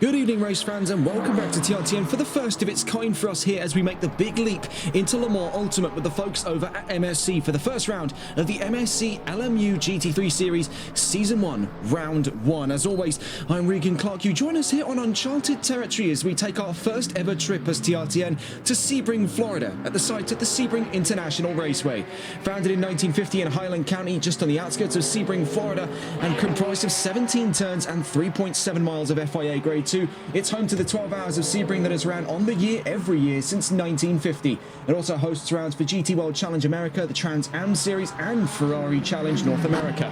Good evening, race fans, and welcome back to TRTN for the first of its kind for us here as we make the big leap into Le Mans Ultimate with the folks over at MSC for the first round of the MSC LMU GT3 Series Season 1, Round 1. As always, I'm Regan Clark. You join us here on uncharted territory as we take our first ever trip as TRTN to Sebring, Florida, at the site of the Sebring International Raceway. Founded in 1950 in Highland County, just on the outskirts of Sebring, Florida, and comprised of 17 turns and 3.7 miles of FIA Grade 2, it's home to the 12 Hours of Sebring that has ran on the year every year since 1950. It also hosts rounds for GT World Challenge America, the Trans Am Series, and Ferrari Challenge North America.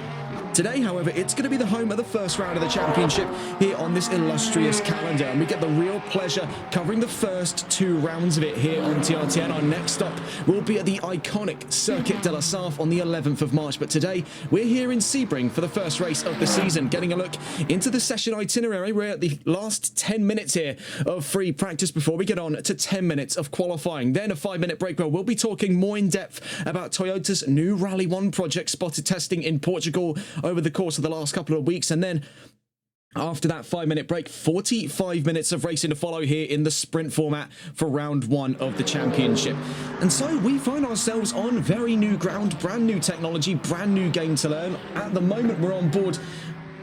Today, however, it's going to be the home of the first round of the championship here on this illustrious calendar, and we get the real pleasure covering the first two rounds of it here on TRTN. Our next stop will be at the iconic Circuit de la Sarthe on the 11th of March, but today we're here in Sebring for the first race of the season, getting a look into the session itinerary. We're at the last 10 minutes here of free practice before we get on to 10 minutes of qualifying, then a 5-minute break where we'll be talking more in depth about Toyota's new Rally 1 project spotted testing in Portugal over the course of the last couple of weeks, and then after that 5-minute break, 45 minutes of racing to follow here in the sprint format for round 1 of the championship. And so we find ourselves on very new ground, brand new technology, brand new game to learn. At the moment, we're on board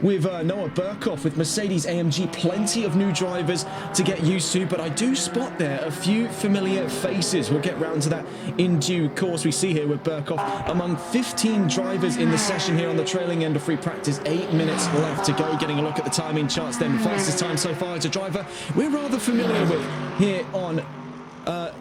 with Noah Burkhoff with Mercedes-AMG, plenty of new drivers to get used to, but I do spot there a few familiar faces. We'll get round to that in due course. We see here with Burkhoff among 15 drivers in the session here on the trailing end of free practice. 8 minutes left to go. Getting a look at the timing charts then. Fastest time so far as a driver we're rather familiar with here on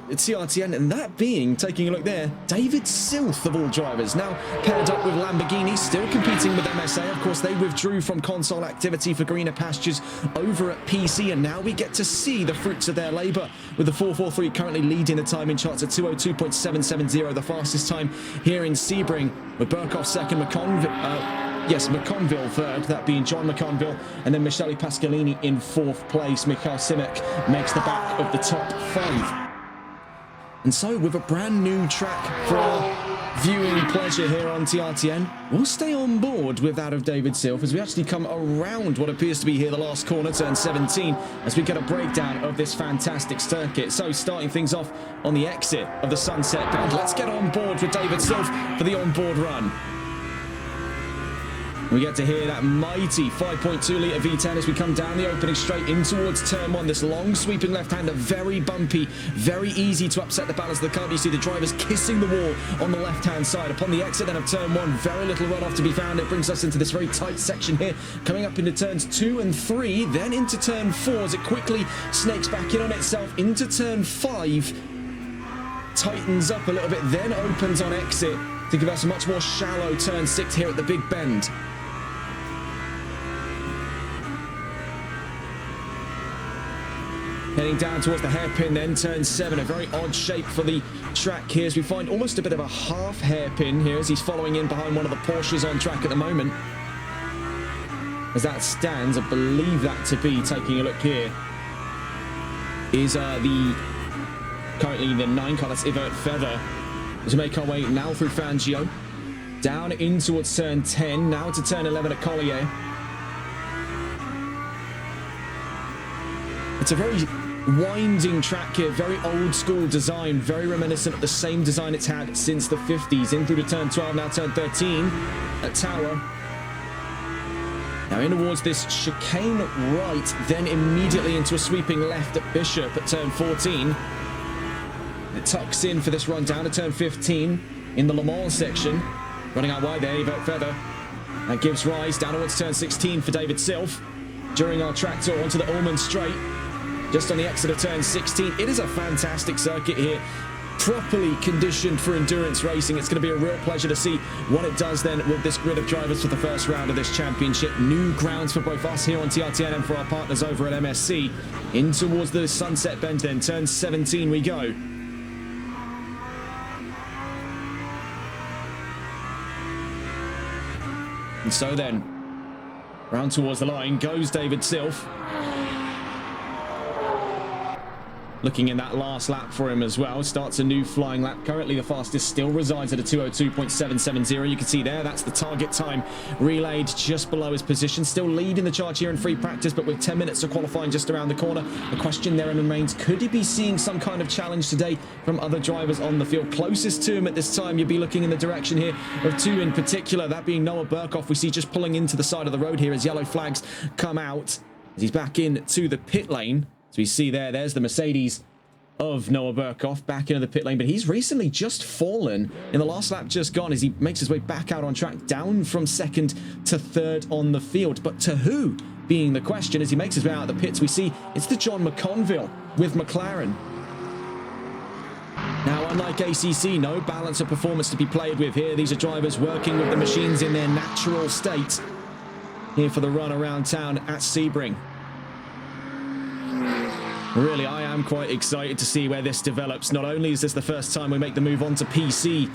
TRTN, and that being, taking a look there, David Silth of all drivers, now paired up with Lamborghini, still competing with MSA. Of course, they withdrew from console activity for greener pastures over at PC, and now we get to see the fruits of their labour, with the 443 currently leading the timing charts at 202.770, the fastest time here in Sebring, with Burkhoff second, McConville third, that being John McConville, and then Michele Pasqualini in fourth place. Mikhail Simek makes the back of the top 5. And so, with a brand new track for our viewing pleasure here on TRTN, we'll stay on board with that of David Silth as we actually come around what appears to be here the last corner, turn 17, as we get a breakdown of this fantastic circuit. So, starting things off on the exit of the Sunset Bend, let's get on board with David Silth for the onboard run. We get to hear that mighty 5.2 litre V10 as we come down the opening straight in towards turn 1. This long sweeping left-hander, very bumpy, very easy to upset the balance of the car. You see the drivers kissing the wall on the left-hand side. Upon the exit then of turn 1, very little runoff to be found. It brings us into this very tight section here, coming up into turns 2 and 3, then into turn 4 as it quickly snakes back in on itself into turn 5. Tightens up a little bit, then opens on exit to give us a much more shallow turn 6 here at the Big Bend. Heading down towards the hairpin, then turn 7, a very odd shape for the track here as we find almost a bit of a half hairpin here as he's following in behind one of the Porsches on track at the moment. As that stands, I believe that to be, taking a look here, is currently the 9 car, that's Yvert Feather, as we make our way now through Fangio, down in towards turn 10, now to turn 11 at Collier. It's a very winding track here, very old school design, very reminiscent of the same design it's had since the 50s. In through to turn 12, now turn 13 at Tower. Now in towards this chicane right, then immediately into a sweeping left at Bishop at turn 14. It tucks in for this run down to turn 15 in the Le Mans section. Running out wide there, Yvert Feather. That gives rise down towards turn 16 for David Silth. During our track tour onto the Ullman Straight. Just on the exit of turn 16. It is a fantastic circuit here, properly conditioned for endurance racing. It's going to be a real pleasure to see what it does then with this grid of drivers for the first round of this championship. New grounds for both us here on TRTN and for our partners over at MSC. In towards the Sunset Bend then, turn 17 we go. And so then, round towards the line goes David Silth. looking in that last lap for him as well. Starts a new flying lap. Currently the fastest still resides at a 2:02.770. You can see there, that's the target time relayed just below his position. Still leading the charge here in free practice, but with 10 minutes of qualifying just around the corner, the question there remains, could he be seeing some kind of challenge today from other drivers on the field? Closest to him at this time, you'd be looking in the direction here of two in particular, that being Noah Burkhoff. We see just pulling into the side of the road here as yellow flags come out as he's back in to the pit lane. So we see there's the Mercedes of Noah Burkhoff back into the pit lane, but he's recently just fallen in the last lap just gone as he makes his way back out on track, down from second to third on the field. But to who being the question as he makes his way out of the pits? We see it's the John McConville with McLaren. Now, unlike ACC, no balance of performance to be played with here. These are drivers working with the machines in their natural state here for the run around town at Sebring. Really, I am quite excited to see where this develops. Not only is this the first time we make the move on to PC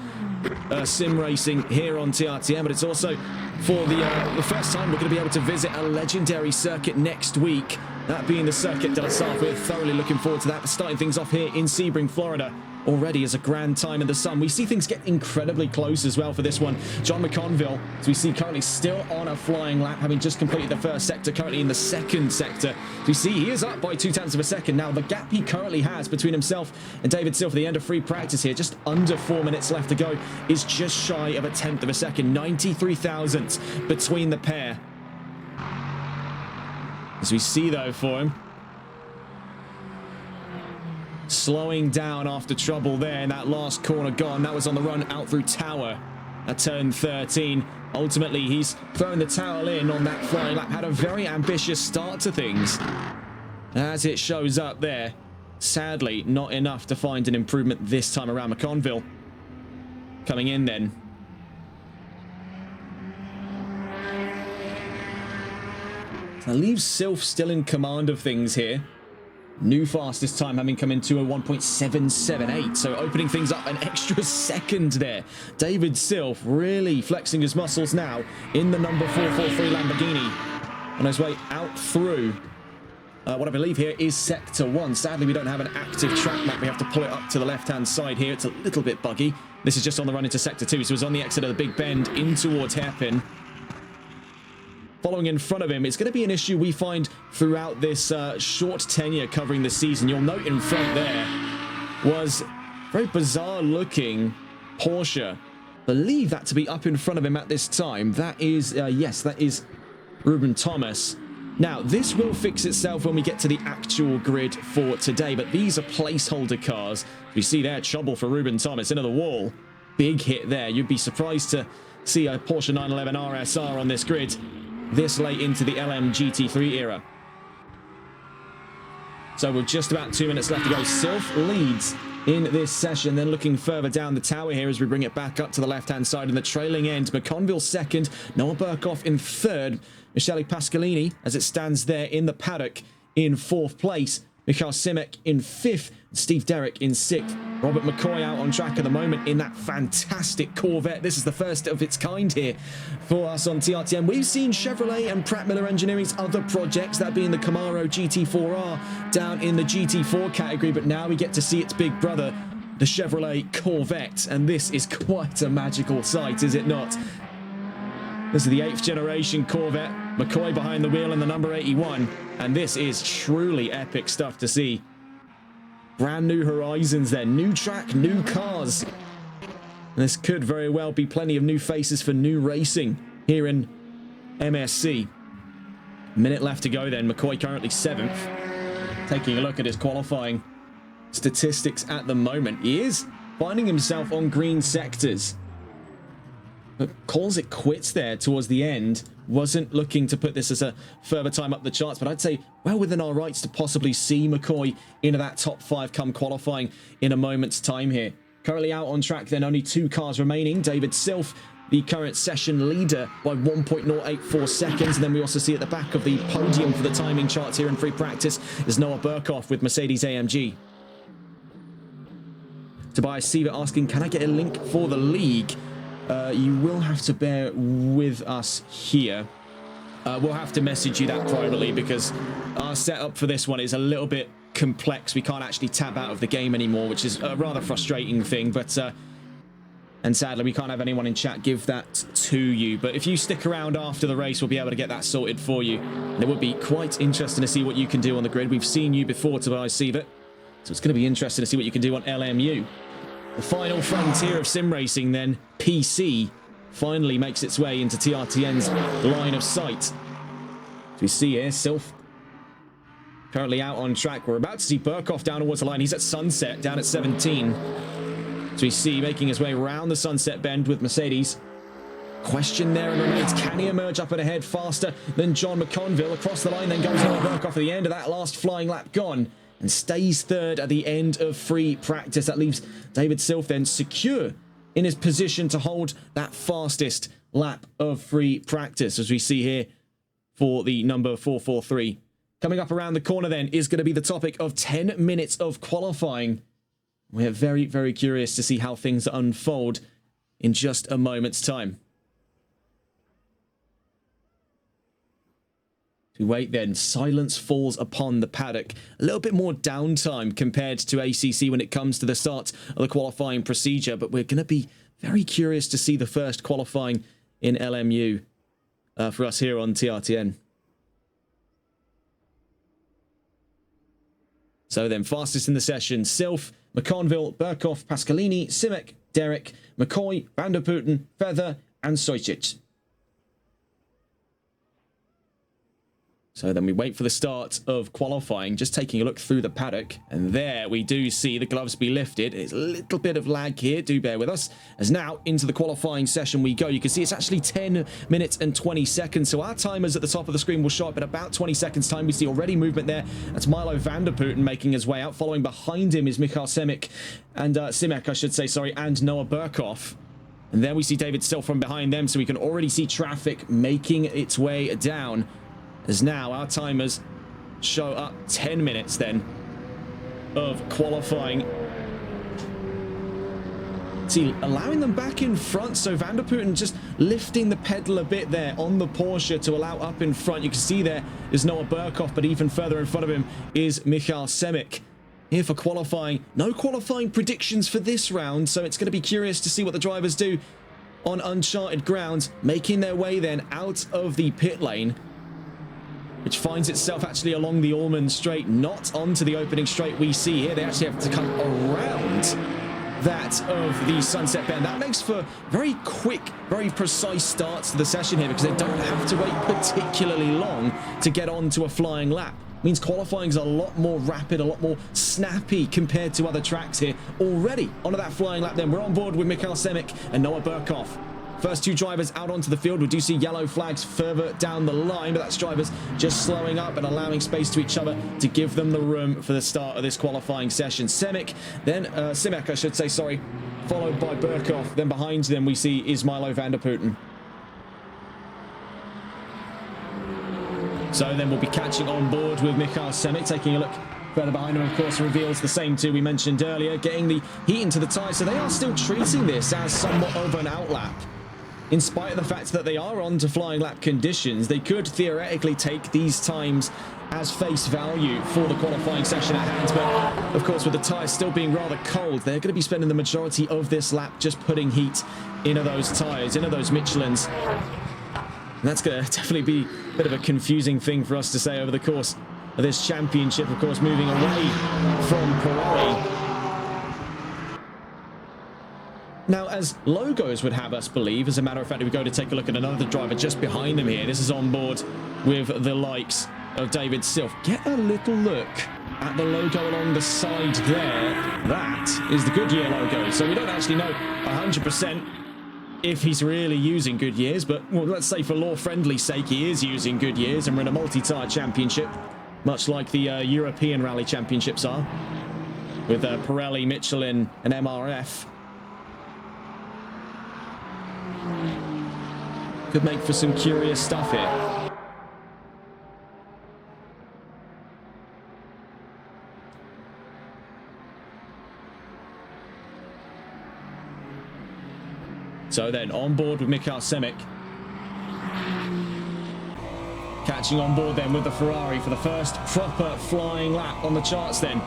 sim racing here on TRTM, but it's also for the first time we're going to be able to visit a legendary circuit next week, that being the Circuit de la Sarthe. We're thoroughly looking forward to that. Starting things off here in Sebring, Florida, already as a grand time in the sun. We see things get incredibly close as well for this one. John McConville, as we see, currently still on a flying lap, having just completed the first sector, currently in the second sector. So we see he is up by 0.2 of a second. Now, the gap he currently has between himself and David Silver, the end of free practice here, just under 4 minutes left to go, is just shy of a 0.1 of a second. 93 thousandths between the pair. As we see, though, for him, slowing down after trouble there in that last corner gone. That was on the run out through Tower at turn 13. Ultimately, he's throwing the towel in on that flying lap. Had a very ambitious start to things, as it shows up there. Sadly, not enough to find an improvement this time around. McConville coming in then. That leaves Sylph still in command of things here. New fastest time having come in 2:01.778, so opening things up an extra second there. David Sylph really flexing his muscles now in the number 443 Lamborghini on his way out through what I believe here is Sector 1. Sadly, we don't have an active track map. We have to pull it up to the left-hand side here. It's a little bit buggy. This is just on the run into Sector 2, so it's on the exit of the big bend in towards Hairpin. Following in front of him, it's going to be an issue we find throughout this short tenure covering the season. You'll note in front there was very bizarre looking Porsche. Believe that to be up in front of him at this time. That is, yes, that is Ruben Thomas. Now, this will fix itself when we get to the actual grid for today, but these are placeholder cars. We see there, trouble for Ruben Thomas into the wall. Big hit there. You'd be surprised to see a Porsche 911 RSR on this grid this late into the GT3 era. So with just about 2 minutes left to go, Sylph leads in this session. Then looking further down the tower here as we bring it back up to the left-hand side in the trailing end. McConville second, Noah Burkhoff in third, Michele Pasqualini, as it stands there in the paddock, in fourth place. Michael Simek in fifth, Steve Derrick in sixth. Robert McCoy out on track at the moment in that fantastic Corvette. This is the first of its kind here for us on TRTM. We've seen Chevrolet and Pratt Miller Engineering's other projects, that being the Camaro GT4R down in the GT4 category, but now we get to see its big brother, the Chevrolet Corvette, and this is quite a magical sight, is it not? This is the 8th generation Corvette, McCoy behind the wheel in the number 81, and this is truly epic stuff to see. Brand new horizons there, new track, new cars. This could very well be plenty of new faces for new racing here in MSC. Minute left to go then, McCoy currently 7th. Taking a look at his qualifying statistics at the moment, he is finding himself on green sectors, but calls it quits there towards the end. Wasn't looking to put this as a further time up the charts, but I'd say well within our rights to possibly see McCoy into that top 5 come qualifying in a moment's time here. Currently out on track then, only 2 cars remaining. David Sylph, the current session leader, by 1.084 seconds. And then we also see at the back of the podium for the timing charts here in free practice is Noah Burkhoff with Mercedes AMG. Tobias Sievert asking, can I get a link for the league? You will have to bear with us here. We'll have to message you that privately because our setup for this one is a little bit complex. We can't actually tab out of the game anymore, which is a rather frustrating thing, but and sadly we can't have anyone in chat give that to you. But if you stick around after the race, we'll be able to get that sorted for you, and it would be quite interesting to see what you can do on the grid. We've seen you before, Tobias Sievert, so it's going to be interesting to see what you can do on LMU. The final frontier of sim racing then, PC, finally makes its way into TRTN's line of sight. So we see here, Sylph currently out on track. We're about to see Burkhoff down towards the line. He's at Sunset, down at 17. So we see making his way around the Sunset bend with Mercedes. Question there and remains, can he emerge up and ahead faster than John McConville across the line, then goes on Burkhoff at the end of that last flying lap gone, and stays third at the end of free practice. That leaves David Sylph then secure in his position to hold that fastest lap of free practice, as we see here for the number 443. Coming up around the corner then is going to be the topic of 10 minutes of qualifying. We're very, very curious to see how things unfold in just a moment's time. We wait then, silence falls upon the paddock. A little bit more downtime compared to ACC when it comes to the start of the qualifying procedure, but we're going to be very curious to see the first qualifying in LMU for us here on TRTN. So then, fastest in the session, Sylph, McConville, Burkhoff, Pascalini, Simek, Derek, McCoy, Van der Putten, Feather, and Sojcic. So then we wait for the start of qualifying, just taking a look through the paddock, and there we do see the gloves be lifted. It's a little bit of lag here, do bear with us, as now into the qualifying session we go. You can see it's actually 10 minutes and 20 seconds, so our timers at the top of the screen will show up in about 20 seconds time. We see already movement there. That's Milo van der Putten making his way out. Following behind him is Michael Simek, and Simek, I should say, sorry, and Noah Burkhoff. And then we see David Sylph from behind them, so we can already see traffic making its way down, as now our timers show up 10 minutes then of qualifying. See, allowing them back in front, so Van der Putten just lifting the pedal a bit there on the Porsche to allow up in front. You can see there is Noah Burkhoff, but even further in front of him is Michael Simek. Here for qualifying. No qualifying predictions for this round, so it's going to be curious to see what the drivers do on uncharted grounds, making their way then out of the pit lane, which finds itself actually along the Allman Straight, not onto the opening straight we see here. They actually have to come around that of the Sunset Bend. That makes for very quick, very precise starts to the session here, because they don't have to wait particularly long to get onto a flying lap. It means qualifying is a lot more rapid, a lot more snappy compared to other tracks here. Already onto that flying lap then. We're on board with Michael Simek and Noah Burkhoff. First two drivers out onto the field. We do see yellow flags further down the line, but that's drivers just slowing up and allowing space to each other to give them the room for the start of this qualifying session. Simek, then Simek, I should say, sorry, followed by Burkhoff. Then behind them we see is Milo van der Putten. So then we'll be catching on board with Michael Simek, taking a look further behind him, of course, reveals the same two we mentioned earlier, getting the heat into the tyres. So they are still treating this as somewhat of an outlap. In spite of the fact that they are on to flying lap conditions, they could theoretically take these times as face value for the qualifying session at hand. But, of course, with the tyres still being rather cold, they're going to be spending the majority of this lap just putting heat into those tyres, into those Michelins. And that's going to definitely be a bit of a confusing thing for us to say over the course of this championship, of course, moving away from Pirelli. Now, as logos would have us believe, as a matter of fact, if we go to take a look at another driver just behind them here, this is on board with the likes of David Sylph. Get a little look at the logo along the side there. That is the Goodyear logo. So we don't actually know 100% if he's really using Goodyears, but well, let's say for law-friendly sake, he is using Goodyears, and we're in a multi-tyre championship, much like the European Rally Championships are, with Pirelli, Michelin, and MRF. Could make for some curious stuff here. So then, on board with Michael Simek. catching on board then with the Ferrari for the first proper flying lap on the charts then.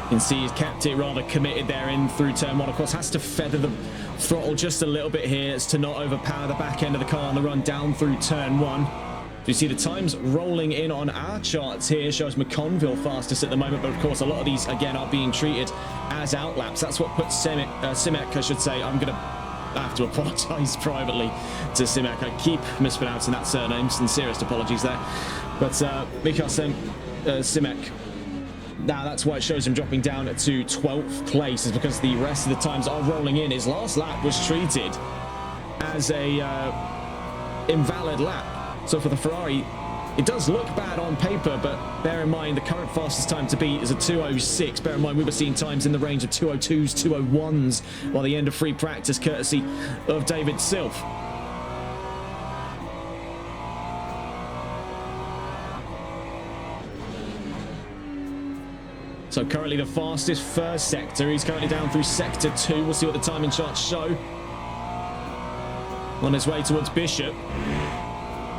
You can see he's kept it rather committed there in through turn one. Of course, has to feather the throttle just a little bit here as to not overpower the back end of the car on the run down through turn one. So you see the times rolling in on our charts here. Shows McConville fastest at the moment, but of course a lot of these again are being treated as out laps. That's what puts Simek, I should say. I'm gonna have to apologise privately to Simek. I keep mispronouncing that surname. Sincerest apologies there. But Mikael Simek. Now that's why it shows him dropping down to 12th place, is because the rest of the times are rolling in. His last lap was treated as a invalid lap. So for the Ferrari, it does look bad on paper, but bear in mind the current fastest time to beat is a 2:06. Bear in mind we were seeing times in the range of 2:02s, 2:01s by the end of free practice, courtesy of David Silf. So currently the fastest first sector. He's currently down through sector 2. We'll see what the timing charts show. On his way towards Bishop.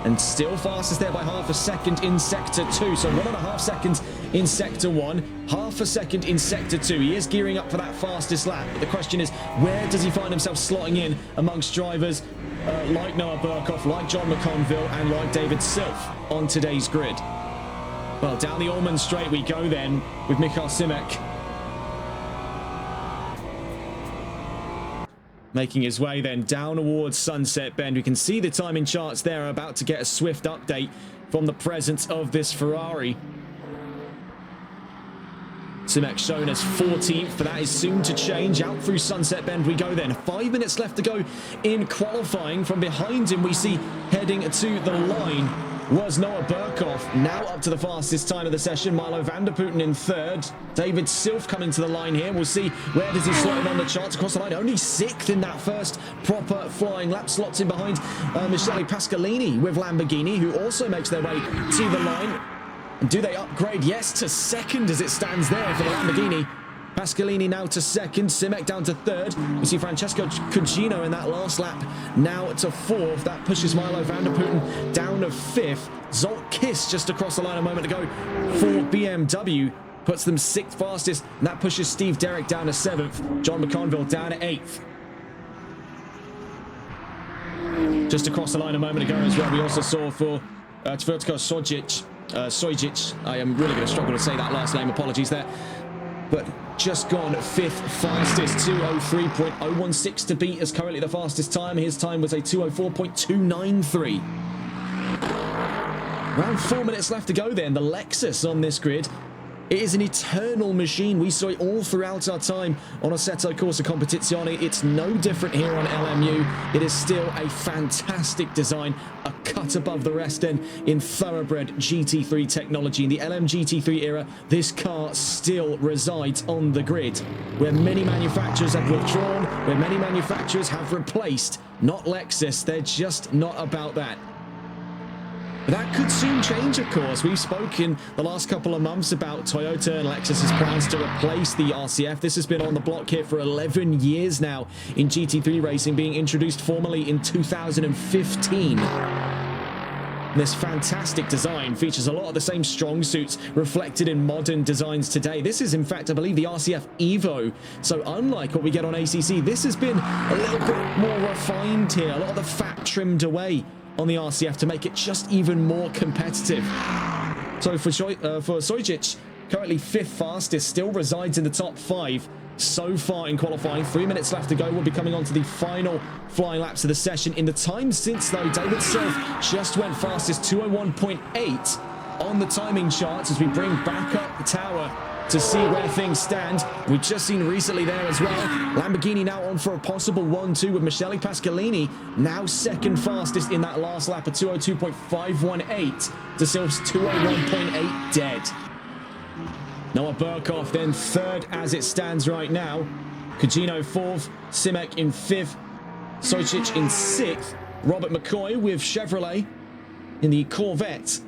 And still fastest there by half a second in sector 2. So 1.5 seconds in sector 1. Half a second in sector 2. He is gearing up for that fastest lap. But the question is, where does he find himself slotting in amongst drivers like Noah Burkhoff, like John McConville, and like David Silf on today's grid? Well, down the Allman straight we go then with Mikael Simek. Making his way then down towards Sunset Bend. We can see the timing charts there are about to get a swift update from the presence of this Ferrari. Simek shown as 14th, but that is soon to change. Out through Sunset Bend we go then. 5 minutes left to go in qualifying. From behind him we see heading to the line was Noah Burkhoff, now up to the fastest time of the session. Milo van der Putten in 3rd. David Silf coming to the line here. We'll see where does he slot in on the charts across the line. Only 6th in that first proper flying lap. Slots in behind Michele Pasqualini with Lamborghini, who also makes their way to the line. And do they upgrade? Yes, to 2nd as it stands there for the Lamborghini. Pasqualini now to 2nd, Simek down to 3rd. We see Francesco Cugino in that last lap, now to 4th. That pushes Milo van der Putten down to 5th. Zolt Kiss just across the line a moment ago for BMW. Puts them 6th fastest, and that pushes Steve Derrick down to 7th. John McConville down to 8th. Just across the line a moment ago as well, we also saw for Tvrtko Sojic. I am really going to struggle to say that last name, apologies there. But just gone 5th fastest, 2:03.016 to beat as currently the fastest time. His time was a 2:04.293. Around 4 minutes left to go then. The Lexus on this grid. It is an eternal machine. We saw it all throughout our time on Assetto Corsa Competizione. It's no different here on LMU. It is still a fantastic design, a cut above the rest then in thoroughbred GT3 technology. In the LM GT3 era, this car still resides on the grid, where many manufacturers have withdrawn, where many manufacturers have replaced. Not Lexus, they're just not about that. That could soon change, of course. We've spoken the last couple of months about Toyota and Lexus's plans to replace the RCF. This has been on the block here for 11 years now in GT3 racing, being introduced formally in 2015. This fantastic design features a lot of the same strong suits reflected in modern designs today. This is, in fact, I believe, the RCF Evo. So unlike what we get on ACC, this has been a little bit more refined here. A lot of the fat trimmed away on the RCF to make it just even more competitive. So for Sojic, currently 5th fastest, still resides in the top 5 so far in qualifying. 3 minutes left to go. We'll be coming on to the final flying laps of the session. In the time since, though, David Silf just went fastest, 2:01.8 on the timing charts as we bring back up the tower to see where things stand. We've just seen recently there as well, Lamborghini now on for a possible 1-2 with Michele Pasqualini now 2nd fastest in that last lap at 2:02.518 to Silf's 2:01.8 dead. Noah Burkhoff then 3rd as it stands right now. Cugino 4th, Simek in 5th, Sojic in 6th, Robert McCoy with Chevrolet in the Corvette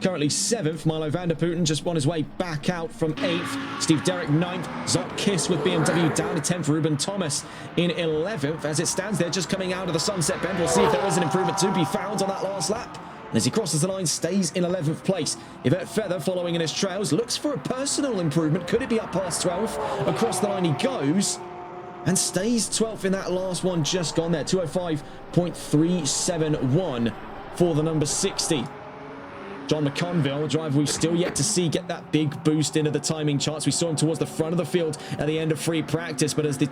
currently 7th. Milo van der Putten just on his way back out from 8th. Steve Derrick 9th. Zolk Kiss with BMW down to 10th. Ruben Thomas in 11th. As it stands there, just coming out of the sunset bend. We'll see if there is an improvement to be found on that last lap. And as he crosses the line, stays in 11th place. Yvette Feather following in his trails. Looks for a personal improvement. Could it be up past 12th? Across the line he goes. And stays 12th in that last one just gone there. 205.371 for the number 60. John McConville, driver we've still yet to see get that big boost into the timing charts. We saw him towards the front of the field at the end of free practice, but as the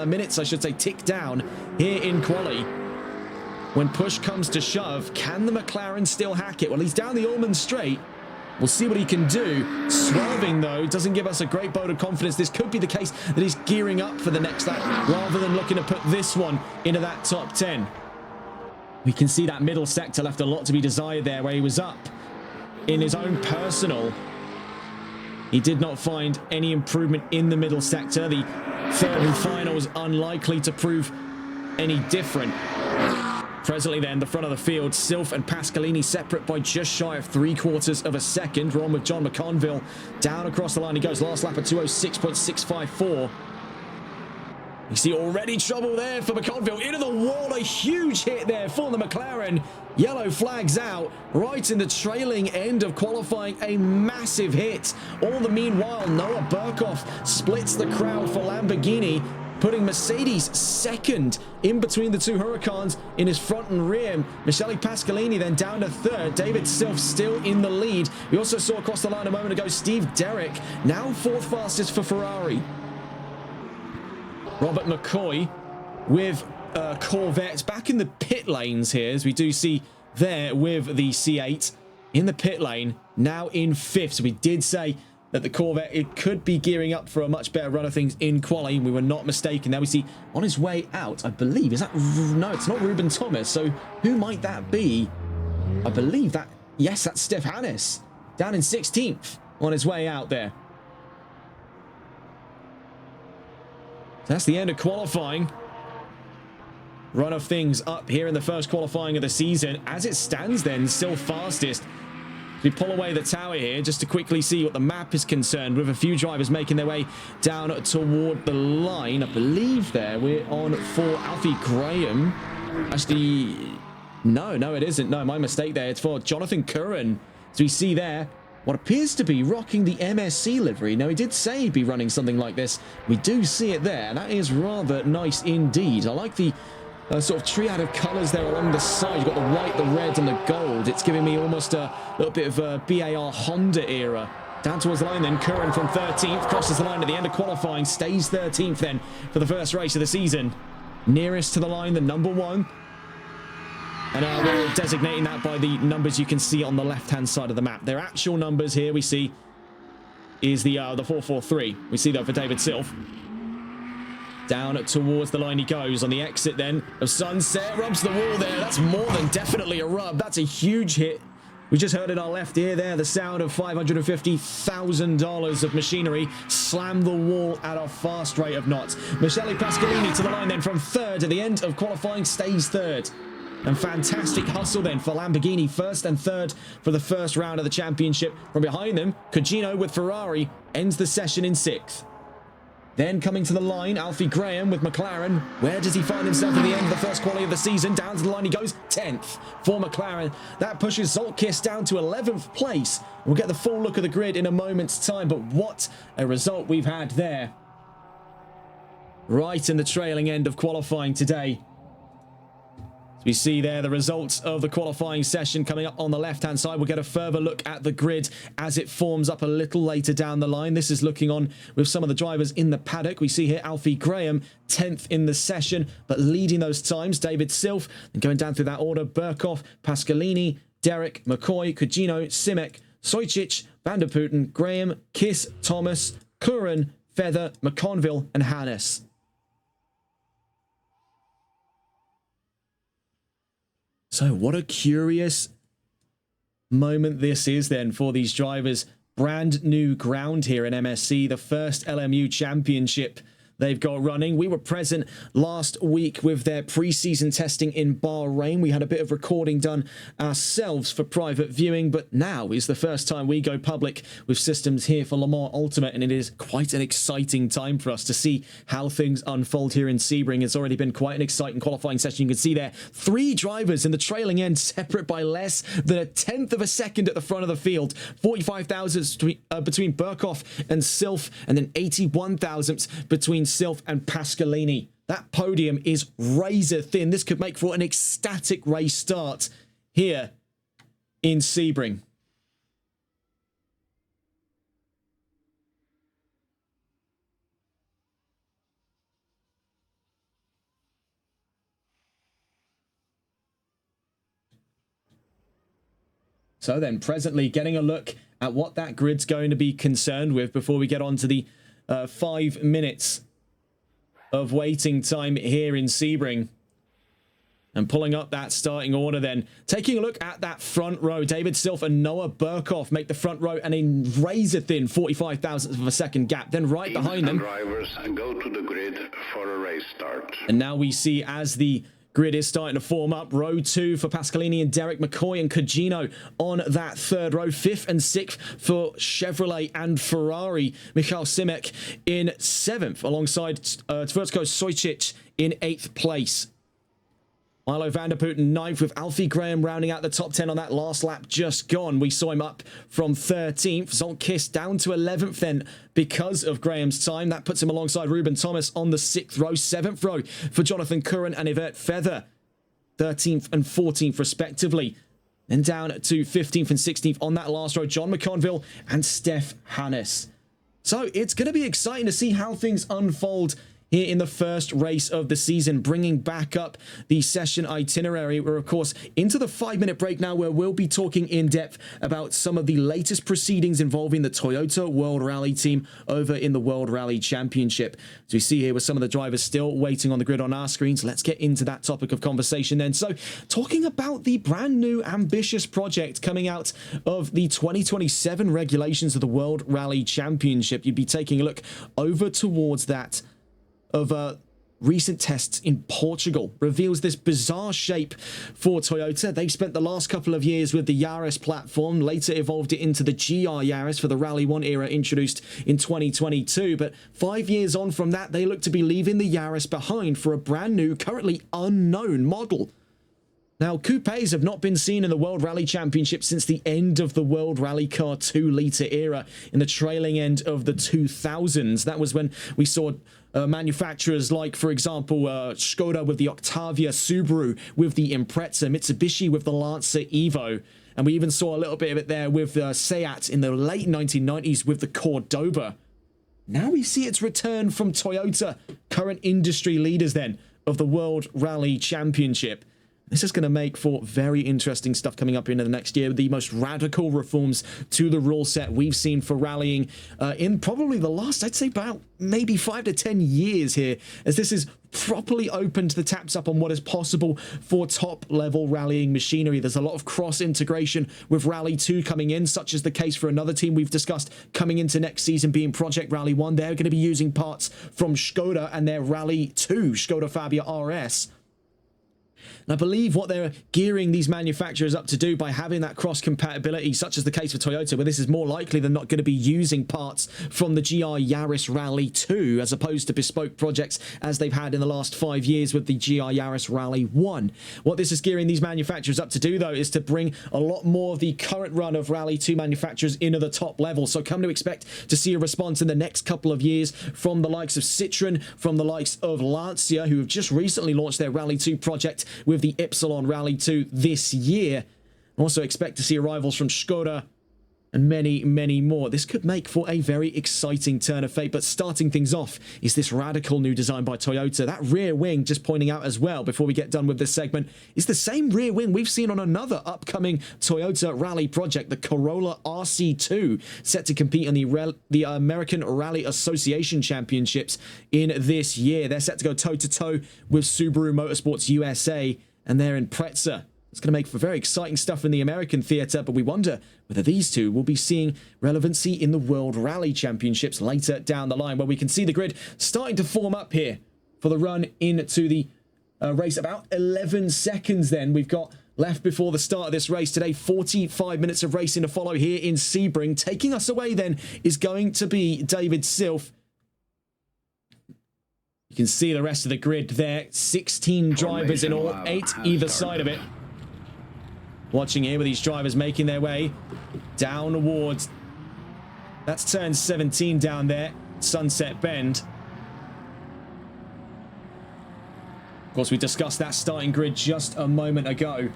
minutes, I should say, tick down here in quali, when push comes to shove, can the McLaren still hack it? Well, he's down the Allman straight. We'll see what he can do. Swerving, though, doesn't give us a great vote of confidence. This could be the case that he's gearing up for the next lap rather than looking to put this one into that top 10. We can see that middle sector left a lot to be desired there, where he was up in his own personal. He did not find any improvement in the middle sector. The third and final is unlikely to prove any different. Presently then, the front of the field, Silf and Pascalini separate by just shy of 3/4 of a second. We're on with John McConville. Down across the line he goes. Last lap at 206.654. You see already trouble there for McConville. Into the wall, a huge hit there for the McLaren. Yellow flags out right in the trailing end of qualifying. A massive hit. All the meanwhile, Noah Burkhoff splits the crowd for Lamborghini, putting Mercedes second in between the two Huracans in his front and rear. Michele Pascalini then down to third. David Silf still in the lead. We also saw across the line a moment ago Steve Derrick, now 4th fastest for Ferrari. Robert McCoy with Corvette back in the pit lanes here, as we do see there with the C8 in the pit lane, now in 5th. So we did say that the Corvette, it could be gearing up for a much better run of things in quali. We were not mistaken. There we see on his way out, I believe, is that, no, it's not Ruben Thomas. So who might that be? I believe that, yes, that's Steph Hannes down in 16th on his way out there. So that's the end of qualifying. Run of things up here in the first qualifying of the season. As it stands then, still fastest. We pull away the tower here just to quickly see what the map is concerned, with a few drivers making their way down toward the line. I believe there we're on for Alfie Graham. Actually, no, it isn't. No, my mistake there. It's for Jonathan Curran. So we see there what appears to be rocking the MSC livery. Now, he did say he'd be running something like this. We do see it there. That is rather nice indeed. I like the sort of triad of colours there along the side. You've got the white, the red, and the gold. It's giving me almost a little bit of a BAR Honda era. Down towards the line then, Curran from 13th, crosses the line at the end of qualifying, stays 13th then for the first race of the season. Nearest to the line, the number 1. And we're designating that by the numbers you can see on the left-hand side of the map. Their actual numbers here we see is the 443. We see that for David Silf. Down towards the line he goes on the exit then of Sunset. Rubs the wall there. That's more than definitely a rub. That's a huge hit. We just heard in our left ear there the sound of $550,000 of machinery slam the wall at a fast rate of knots. Michele Pascalini to the line then from 3rd at the end of qualifying, stays 3rd. And fantastic hustle then for Lamborghini, 1st and 3rd for the first round of the championship. From behind them, Cugino with Ferrari ends the session in 6th. Then coming to the line, Alfie Graham with McLaren. Where does he find himself at the end of the first quali of the season? Down to the line he goes, 10th for McLaren. That pushes Zolkis down to 11th place. We'll get the full look of the grid in a moment's time, but what a result we've had there. Right in the trailing end of qualifying today. We see there the results of the qualifying session coming up on the left-hand side. We'll get a further look at the grid as it forms up a little later down the line. This is looking on with some of the drivers in the paddock. We see here Alfie Graham, 10th in the session, but leading those times. David Silf, and going down through that order, Burkhoff, Pascalini, Derrick, McCoy, Cugino, Simek, Sojcic, Van der Putten, Graham, Kiss, Thomas, Curran, Feather, McConville, and Hannes. So what a curious moment this is then for these drivers. Brand new ground here in MSC, the first LMU championship they've got running. We were present last week with their pre-season testing in Bahrain. We had a bit of recording done ourselves for private viewing, but now is the first time we go public with systems here for Le Mans Ultimate, and it is quite an exciting time for us to see how things unfold here in Sebring. It's already been quite an exciting qualifying session. You can see there 3 drivers in the trailing end, separate by less than a tenth of a second at the front of the field. 45 thousandths between Burkhoff and Silf, and then 81 thousandths between Silf and Pasqualini. That podium is razor thin. This could make for an ecstatic race start here in Sebring. So then presently getting a look at what that grid's going to be concerned with before we get on to the 5 minutes of waiting time here in Sebring. And pulling up that starting order then. Taking a look at that front row. David Silf and Noah Burkhoff make the front row and a razor thin 45 thousandths of a second gap. Then right behind them, drivers go to the grid for a race start. And now we see as the grid is starting to form up. Row 2 for Pasqualini and Derek McCoy and Cugino on that third row. 5th and 6th for Chevrolet and Ferrari. Michal Simek in 7th alongside Tversko Sojcic in 8th place. Milo Vanderpoot in 9th with Alfie Graham rounding out the top 10 on that last lap just gone. We saw him up from 13th. Zoltkis down to 11th then because of Graham's time. That puts him alongside Ruben Thomas on the 6th row. 7th row for Jonathan Curran and Yvette Feather. 13th and 14th respectively. Then down to 15th and 16th on that last row. John McConville and Steph Hannes. So it's going to be exciting to see how things unfold here in the first race of the season, bringing back up the session itinerary. We're, of course, into the 5-minute break now, where we'll be talking in depth about some of the latest proceedings involving the Toyota World Rally team over in the World Rally Championship. As we see here with some of the drivers still waiting on the grid on our screens, let's get into that topic of conversation then. So, talking about the brand new ambitious project coming out of the 2027 regulations of the World Rally Championship, you'd be taking a look over towards that of recent tests in Portugal. Reveals this bizarre shape for Toyota. They've spent the last couple of years with the Yaris platform, later evolved it into the GR Yaris for the Rally 1 era introduced in 2022. But 5 years on from that, they look to be leaving the Yaris behind for a brand new, currently unknown model. Now, coupes have not been seen in the World Rally Championship since the end of the World Rally Car 2-litre era in the trailing end of the 2000s. That was when we saw manufacturers like, for example, Skoda with the Octavia, Subaru with the Impreza, Mitsubishi with the Lancer Evo. And we even saw a little bit of it there with Seat in the late 1990s with the Cordoba. Now we see its return from Toyota, current industry leaders then of the World Rally Championship. This is going to make for very interesting stuff coming up into the next year. The most radical reforms to the rule set we've seen for rallying in probably the last, I'd say, about maybe 5 to 10 years here, as this is properly opened the taps up on what is possible for top-level rallying machinery. There's a lot of cross-integration with Rally 2 coming in, such as the case for another team we've discussed coming into next season being Project Rally 1. They're going to be using parts from Skoda and their Rally 2, Skoda Fabia RS. And I believe what they're gearing these manufacturers up to do by having that cross-compatibility, such as the case for Toyota, where this is more likely than not going to be using parts from the GR Yaris Rally 2, as opposed to bespoke projects as they've had in the last 5 years with the GR Yaris Rally 1. What this is gearing these manufacturers up to do, though, is to bring a lot more of the current run of Rally 2 manufacturers into the top level. So come to expect to see a response in the next couple of years from the likes of Citroën, from the likes of Lancia, who have just recently launched their Rally 2 project with the Ypsilon Rally 2 this year. Also expect to see arrivals from Skoda and many, many more. This could make for a very exciting turn of fate, but starting things off is this radical new design by Toyota. That rear wing, just pointing out as well, before we get done with this segment, is the same rear wing we've seen on another upcoming Toyota Rally project, the Corolla RC2, set to compete in the American Rally Association Championships in this year. They're set to go toe-to-toe with Subaru Motorsports USA and their Impreza. It's going to make for very exciting stuff in the American theatre, but we wonder whether these two will be seeing relevancy in the World Rally Championships later down the line, where we can see the grid starting to form up here for the run into the race. About 11 seconds then we've got left before the start of this race today. 45 minutes of racing to follow here in Sebring. Taking us away then is going to be David Silf. You can see the rest of the grid there. 16 drivers in all, 8 either side of it. Watching here with these drivers making their way down towards, that's turn 17 down there, Sunset Bend. Of course, we discussed that starting grid just a moment ago.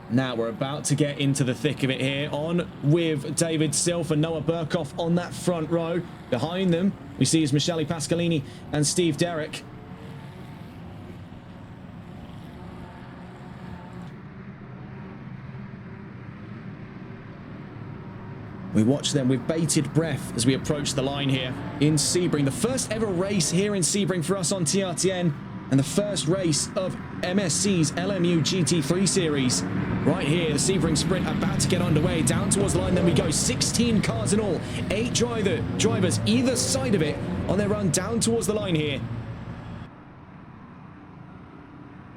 Now we're about to get into the thick of it here, on with David Silf and Noah Burkhoff on that front row. Behind them, we see is Michele Pascalini and Steve Derrick. We watch them with bated breath as we approach the line here in Sebring. The first ever race here in Sebring for us on TRTN, and the first race of MSC's LMU GT3 series. Right here, the Sebring Sprint about to get underway. Down towards the line, then we go. 16 cars in all. 8 drivers either side of it on their run down towards the line here.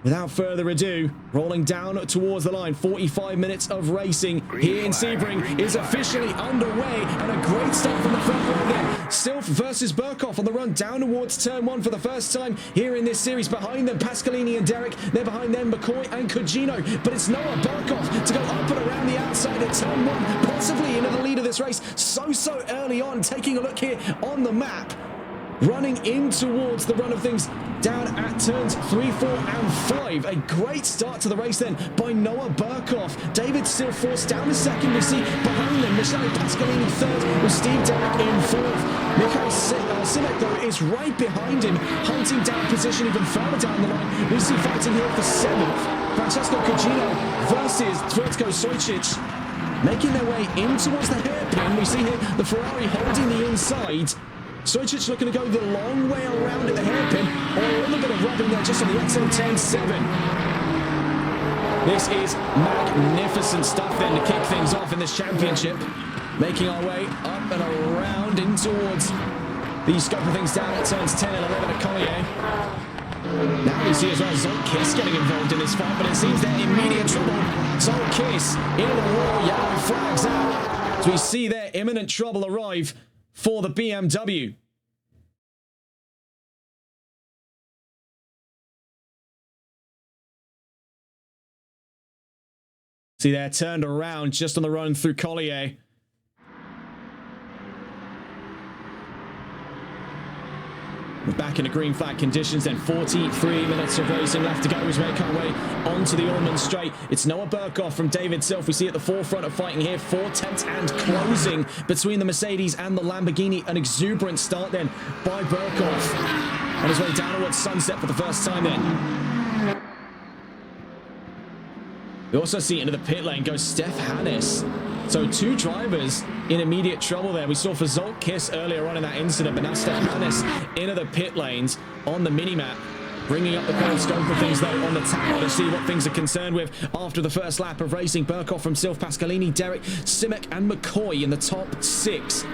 Without further ado, rolling down towards the line, 45 minutes of racing here in Sebring is officially underway, and a great start from the front row then. Silf versus Burkhoff on the run down towards turn 1 for the first time here in this series. Behind them, Pascalini and Derrick. They're behind them, McCoy and Cugino. But it's Noah Burkhoff to go up and around the outside at turn 1, possibly into the lead of this race. So early on, taking a look here on the map. Running in towards the run of things down at turns 3, 4 and 5. A great start to the race then by Noah Burkhoff. David Silf forced down to second. We see behind them Michele Pascalini third with Steve Derrick in fourth. Michael Simek though is right behind him, hunting down position even further down the line. We see fighting here for 7th. Francesco Cugino versus Tvrtko Sojcic making their way in towards the hairpin. We see here the Ferrari holding the inside. Sojcic looking to go the long way around at the hairpin, or a little bit of rubbing there just on the exit of turn 7. This is magnificent stuff then to kick things off in this championship. Making our way up and around in towards the scope of things down at turns 10 and 11 at Collier. Now we see as well Zolt Kiss getting involved in this fight, but it seems they're in immediate trouble. Zolt Kiss into the wall, yellow flags out. As we see their imminent trouble arrive for the BMW. See, they're turned around just on the run through Collier. We're back into green flag conditions then. 43 minutes of racing left to go as we make our way onto the Allman Straight. It's Noah Burkhoff from David Silf. We see at the forefront of fighting here, 4/10 and closing between the Mercedes and the Lamborghini. An exuberant start then by Burkhoff on his way down towards Sunset for the first time then. We also see into the pit lane goes Steph Hannes. So 2 drivers in immediate trouble there. We saw for Zolt Kiss earlier on in that incident, but now Steph Hannes into the pit lanes on the mini-map. Bringing up the current scope of things though on the tower to see what things are concerned with after the first lap of racing. Burkhoff from Silf, Pascalini, Derrick, Simek and McCoy in the top 6.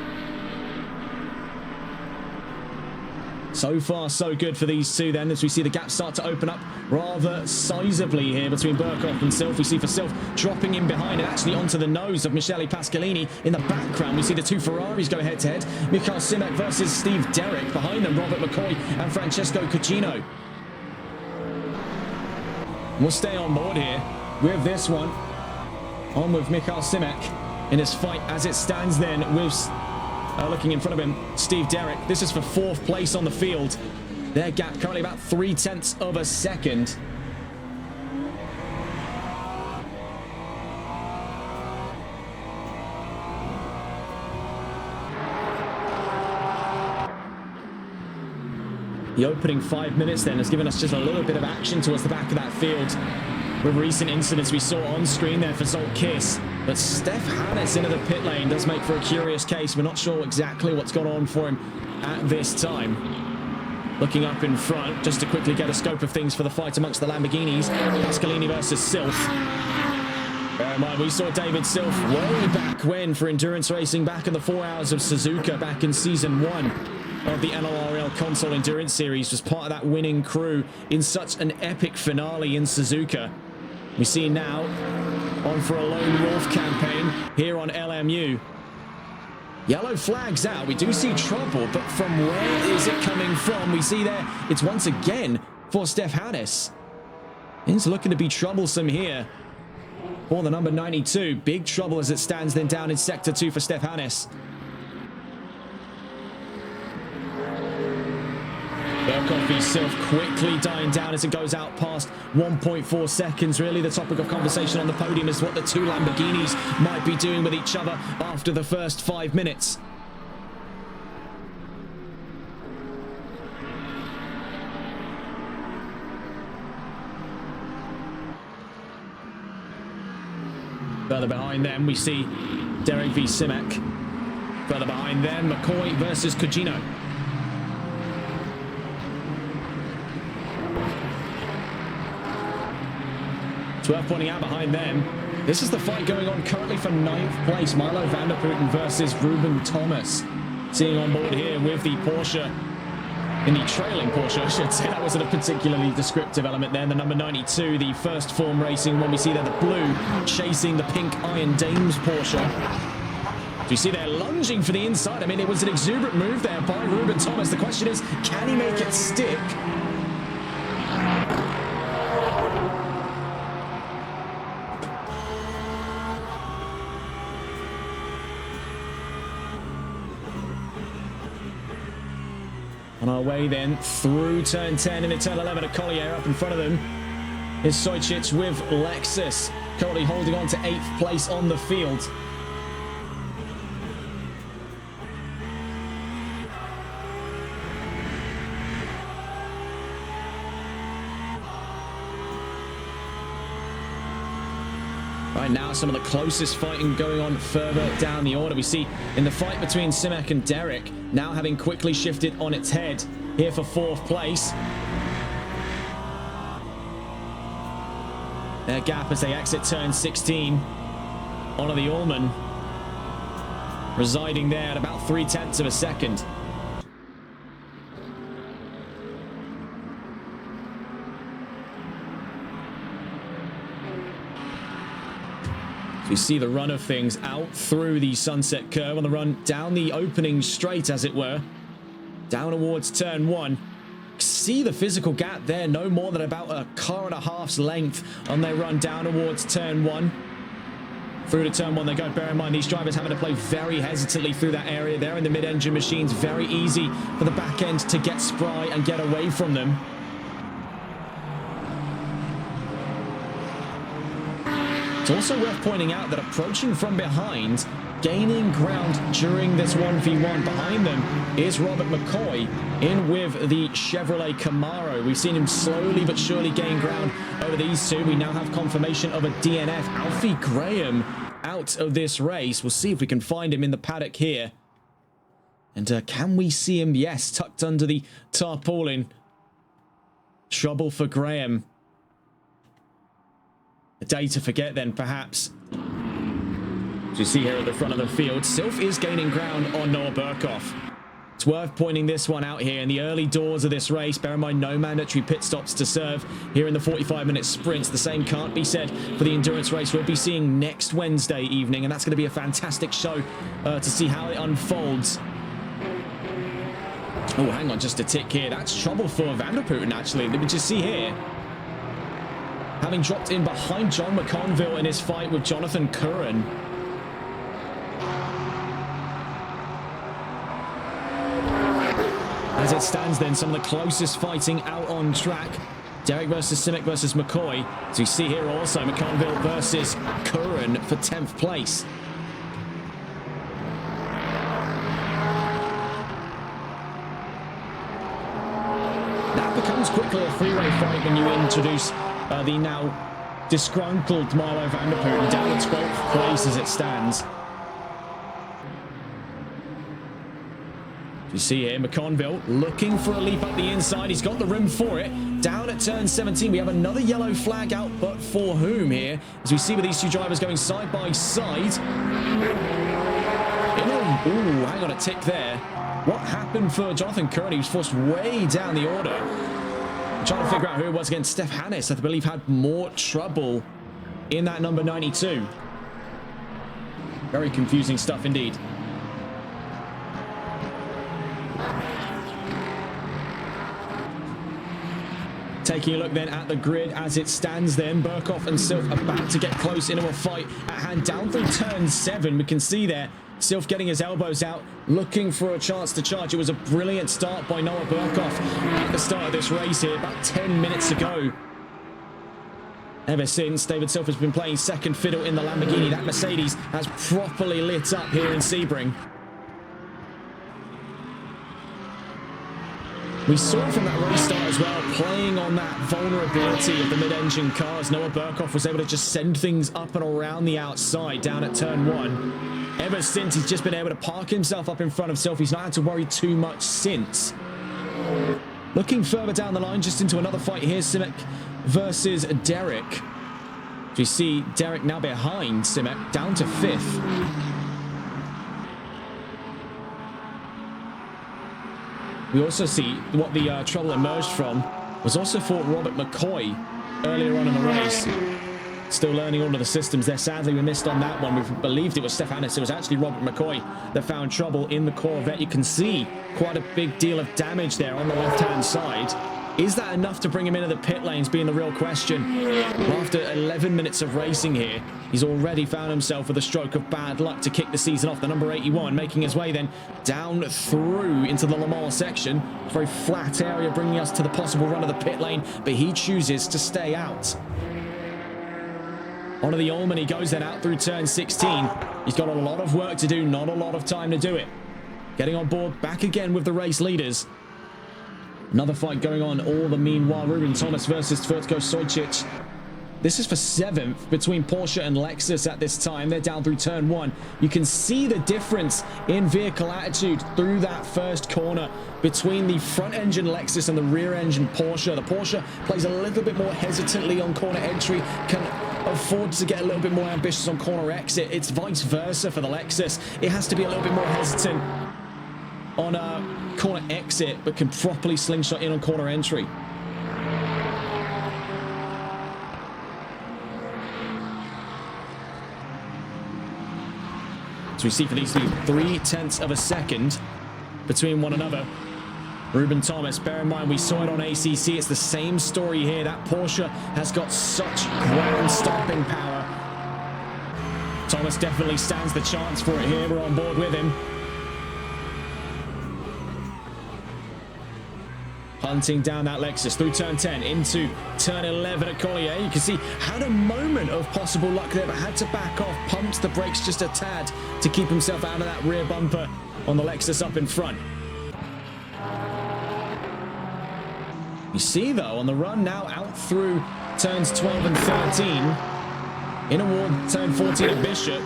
So far, so good for these two then, as we see the gap start to open up rather sizably here between Burkhoff and Silf. We see for Silf dropping in behind and actually onto the nose of Michele Pascalini. In the background, we see the 2 Ferraris go head-to-head. Michael Simek versus Steve Derrick. Behind them, Robert McCoy and Francesco Cugino. We'll stay on board here with this one. On with Michael Simek in his fight as it stands then with... looking in front of him, Steve Derrick. This is for 4th place on the field. Their gap currently about 0.3 of a second. The opening 5 minutes then has given us just a little bit of action towards the back of that field. With recent incidents we saw on screen there for Zolt Kiss. But Steph Hannes into the pit lane does make for a curious case. We're not sure exactly what's gone on for him at this time. looking up in front just to quickly get a scope of things for the fight amongst the Lamborghinis. Pasqualini versus Silf. Bear in mind, we saw David Silf way back when for endurance racing back in the 4 Hours of Suzuka back in Season 1 of the NLRL Console Endurance Series, was part of that winning crew in such an epic finale in Suzuka. We see now on for a lone wolf campaign here on LMU. Yellow flags out. We do see trouble, but from where is it coming from? We see there it's once again for Steph Hannes. It's looking to be troublesome here for the number 92. Big trouble as it stands then down in Sector 2 for Steph Hannes. Burkhoff Silf quickly dying down as it goes out past 1.4 seconds. Really, the topic of conversation on the podium is what the two Lamborghinis might be doing with each other after the first 5 minutes. Further behind them, we see Derek v. Simek. Further behind them, McCoy versus Cugino. It's worth pointing out behind them, this is the fight going on currently for 9th place. Milo van der Putten versus Ruben Thomas. Seeing on board here with the Porsche, in the trailing Porsche, I should say. That wasn't a particularly descriptive element there. The number 92, the first form racing one. We see there the blue chasing the pink Iron Dames Porsche. Do you see they're lunging for the inside? I mean, it was an exuberant move there by Ruben Thomas. The question is, can he make it stick? On our way then through turn 10 and turn 11 at Collier. Up in front of them is Sojcic with Lexus. Currently holding on to 8th place on the field. Right now, some of the closest fighting going on further down the order. We see in the fight between Simek and Derek, now having quickly shifted on its head here for 4th place. Their gap as they exit turn 16. Honor the Allman residing there at about 0.3 of a second. We see the run of things out through the sunset curve on the run down the opening straight, as it were, down towards turn 1. See the physical gap there, no more than about a car and a half's length on their run down towards turn 1. Through to turn 1 they go. Bear in mind, these drivers having to play very hesitantly through that area. They're in the mid-engine machines. Very easy for the back end to get spry and get away from them. It's also worth pointing out that approaching from behind, gaining ground during this 1v1 behind them is Robert McCoy in with the Chevrolet Camaro. We've seen him slowly but surely gain ground over these two. We now have confirmation of a DNF. Alfie Graham out of this race. We'll see if we can find him in the paddock here. And can we see him? Yes, tucked under the tarpaulin. Trouble for Graham. A day to forget then, perhaps. As you see here at the front of the field, Silf is gaining ground on Noah Burkhoff. It's worth pointing this one out here in the early doors of this race. Bear in mind, no mandatory pit stops to serve here in the 45-minute sprints. The same can't be said for the endurance race we'll be seeing next Wednesday evening, and that's going to be a fantastic show to see how it unfolds. Oh, hang on just a tick here. That's trouble for Van der Putten, actually. Let me just see here. Having dropped in behind John McConville in his fight with Jonathan Curran. As it stands then, some of the closest fighting out on track. Derek versus Simek versus McCoy. So you see here also McConville versus Curran for 10th place. That becomes quickly a three-way fight when you introduce the now disgruntled Milo van der Putten down at 12th place as it stands. You see here, McConville looking for a leap up the inside. He's got the room for it. Down at turn 17, we have another yellow flag out, but for whom here? As we see with these two drivers going side by side. Ooh, hang on a tick there. What happened for Jonathan Curran? He was forced way down the order. I'm trying to figure out who it was against. Steph Hannes, I believe, had more trouble in that number 92. Very confusing stuff indeed. Taking a look then at the grid as it stands then. Burkhoff and Silf about to get close into a fight at hand down through turn 7. We can see there Silf getting his elbows out, looking for a chance to charge. It was a brilliant start by Noah Burkhoff at the start of this race here, about 10 minutes ago. Ever since, David Silf has been playing second fiddle in the Lamborghini. That Mercedes has properly lit up here in Sebring. We saw from that race start as well, playing on that vulnerability of the mid-engine cars. Noah Burkhoff was able to just send things up and around the outside down at turn 1. Ever since, he's just been able to park himself up in front of Silf. He's not had to worry too much since. Looking further down the line, just into another fight here, Simek versus Derek. So we see Derek now behind Simek, down to 5th. We also see what the trouble emerged from was also for Robert McCoy earlier on in the race. Still learning all of the systems there. Sadly, we missed on that one. We believed it was Steph Hannes. It was actually Robert McCoy that found trouble in the Corvette. You can see quite a big deal of damage there on the left-hand side. Is that enough to bring him into the pit lanes being the real question? After 11 minutes of racing here, he's already found himself with a stroke of bad luck to kick the season off. The number 81 making his way then down through into the Le Mans section. Very flat area bringing us to the possible run of the pit lane, but he chooses to stay out. Onto the Ullman he goes then out through turn 16. He's got a lot of work to do, not a lot of time to do it. Getting on board back again with the race leaders. Another fight going on all the meanwhile. Ruben Thomas versus Tvrtko Sojcic. This is for 7th between Porsche and Lexus at this time. They're down through turn 1. You can see the difference in vehicle attitude through that first corner between the front engine Lexus and the rear engine Porsche. The Porsche plays a little bit more hesitantly on corner entry, can afford to get a little bit more ambitious on corner exit. It's vice versa for the Lexus. It has to be a little bit more hesitant on a corner exit, but can properly slingshot in on corner entry. So we see for these 3/10 of a second between one another. Ruben Thomas, bear in mind we saw it on ACC. It's the same story here. That Porsche has got such ground stopping power. Thomas definitely stands the chance for it here. We're on board with him. Hunting down that Lexus through turn 10 into turn 11 at Collier. You can see had a moment of possible luck there, but had to back off, pumped the brakes just a tad to keep himself out of that rear bumper on the Lexus up in front. You see though on the run now out through turns 12 and 13 in award turn 14 at Bishop.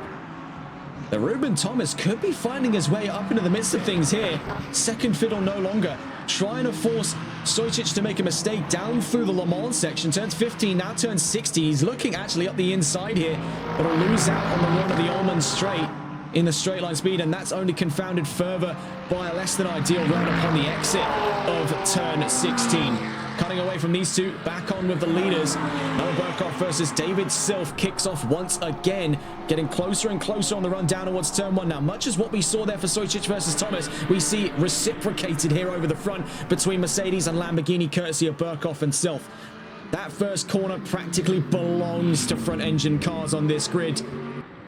The Ruben Thomas could be finding his way up into the midst of things here. Second fiddle no longer. Trying to force Sojcic to make a mistake down through the Le Mans section. Turns 15, now turns 60. He's looking actually up the inside here, but will lose out on the run of the Ullman straight in the straight line speed, and that's only confounded further by a less than ideal run upon the exit of turn 16. Cutting away from these two, back on with the leaders. Noah Burkhoff versus David Silf kicks off once again, getting closer and closer on the run down towards turn 1. Now, much as what we saw there for Sojcic versus Thomas, we see reciprocated here over the front between Mercedes and Lamborghini, courtesy of Burkhoff and Silf. That first corner practically belongs to front engine cars on this grid.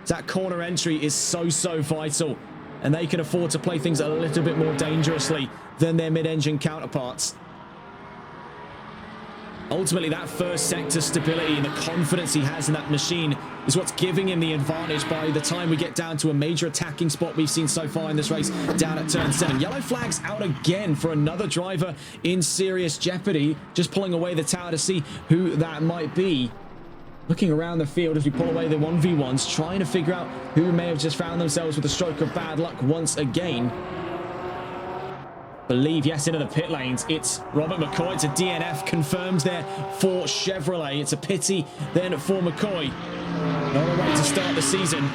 That corner entry is so vital, and they can afford to play things a little bit more dangerously than their mid-engine counterparts. Ultimately, that first sector stability and the confidence he has in that machine is what's giving him the advantage by the time we get down to a major attacking spot we've seen so far in this race down at turn 7. Yellow flags out again for another driver in serious jeopardy. Just pulling away the tower to see who that might be. Looking around the field as we pull away the 1v1s, trying to figure out who may have just found themselves with a stroke of bad luck once again. believe, yes, into the pit lanes. It's Robert McCoy. It's a DNF confirmed there for Chevrolet. It's a pity then for McCoy. Not a way to start the season.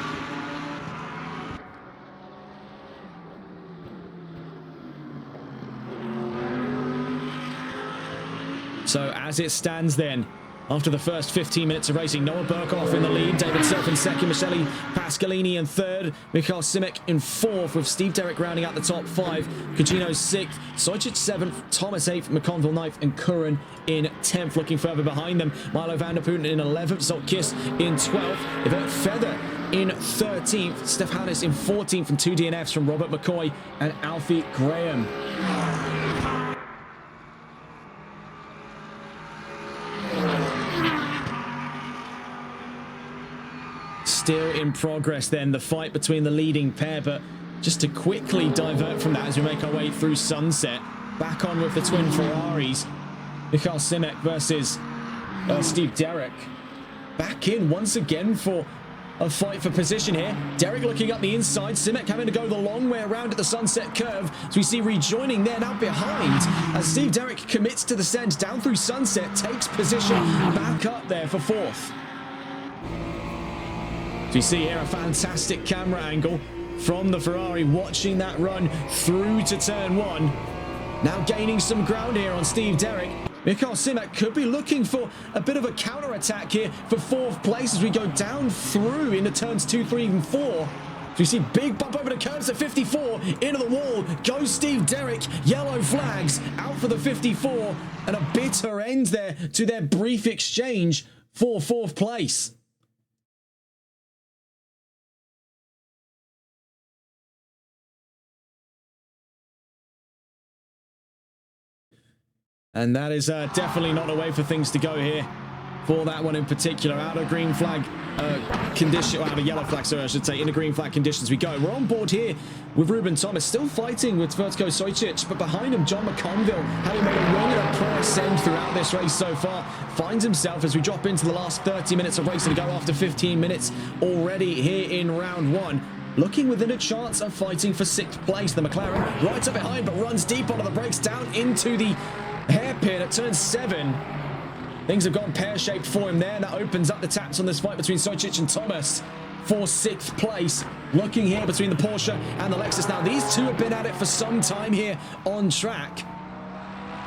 So as it stands then, after the first 15 minutes of racing, Noah Burkhoff in the lead, David Surf in second, Michele Pascalini in third, Mikhail Simic in fourth, with Steve Derrick rounding out the top five, Cugino sixth, Sojcic seventh, Thomas eighth, McConville ninth, and Curran in 10th. Looking further behind them, Milo van der Poel in 11th, Zoltkis in 12th, Yvette Feather in 13th, Steph Hannes in 14th, and 2 DNFs from Robert McCoy and Alfie Graham. Still in progress then, the fight between the leading pair, but just to quickly divert from that as we make our way through sunset, back on with the twin Ferraris, Michael Simic versus Steve Derrick. Back in once again for a fight for position here. Derrick looking up the inside, Simic having to go the long way around at the sunset curve, so we see rejoining there now behind as Steve Derrick commits to the send down through sunset, takes position back up there for fourth. So you see here a fantastic camera angle from the Ferrari watching that run through to turn one. Now gaining some ground here on Steve Derrick. Mikhail Simic could be looking for a bit of a counter-attack here for fourth place as we go down through into turns 2, 3, and 4. So you see big bump over the curves at 54, into the wall, goes Steve Derrick, yellow flags, out for the 54, and a bitter end there to their brief exchange for fourth place. And that is definitely not a way for things to go here for that one in particular. Out of green flag condition, out of yellow flag, sorry, I should say, in a green flag conditions we go. We're on board here with Ruben Thomas, still fighting with Vertko Sojcic, but behind him, John McConville, having made a wing and a poor ascend throughout this race so far, finds himself as we drop into the last 30 minutes of racing to go after 15 minutes already here in round one. Looking within a chance of fighting for 6th place. The McLaren right up behind, but runs deep onto the brakes, down into the hairpin at turn 7. Things have gone pear-shaped for him there, and that opens up the taps on this fight between Sojcic and Thomas for 6th place. Looking here between the Porsche and the Lexus. Now, these two have been at it for some time here on track.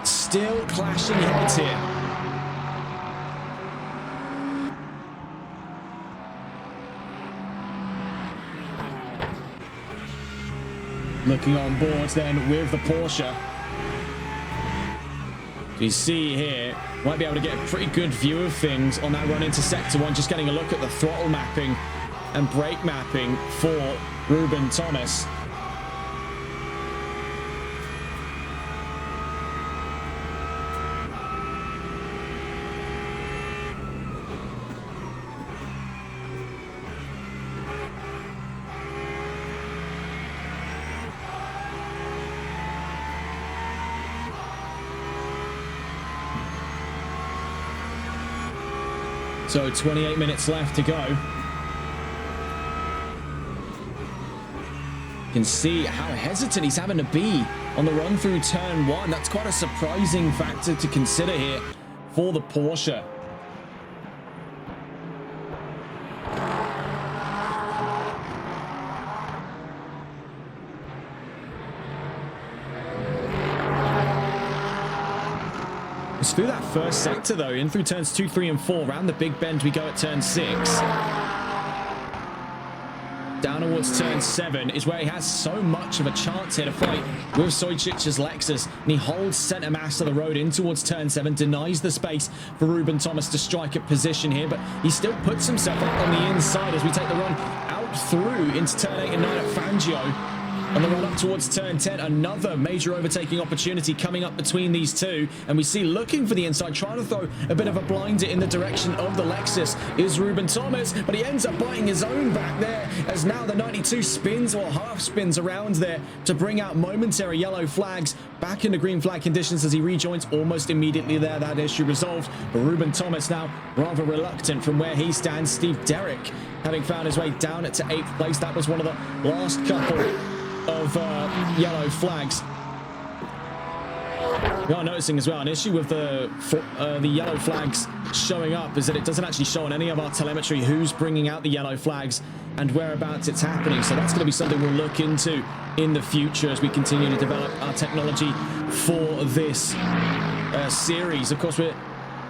Still clashing heads here. Looking on board then with the Porsche. You see here, might be able to get a pretty good view of things on that run into sector 1, just getting a look at the throttle mapping and brake mapping for Ruben Thomas. So 28 minutes left to go. You can see how hesitant he's having to be on the run through turn 1. That's quite a surprising factor to consider here for the Porsche. It's through that first sector though, in through turns 2, 3, and 4. Round the big bend we go at turn 6. Down towards turn 7 is where he has so much of a chance here to fight with Sojcic's Lexus. And he holds center mass of the road in towards turn 7, denies the space for Ruben Thomas to strike at position here, but he still puts himself up on the inside as we take the run out through into turn 8 and 9 at Fangio. On the run up towards turn 10, another major overtaking opportunity coming up between these two. And we see looking for the inside, trying to throw a bit of a blinder in the direction of the Lexus is Ruben Thomas, but he ends up biting his own back there as now the 92 spins or half spins around there to bring out momentary yellow flags back into green flag conditions as he rejoins almost immediately there. That issue resolved, but Ruben Thomas now rather reluctant from where he stands. Steve Derrick having found his way down to 8th place. That was one of the last couple of yellow flags We are noticing as well an issue with the yellow flags showing up is that it doesn't actually show on any of our telemetry who's bringing out the yellow flags and whereabouts it's happening. So that's going to be something we'll look into in the future as we continue to develop our technology for this series. Of course, we're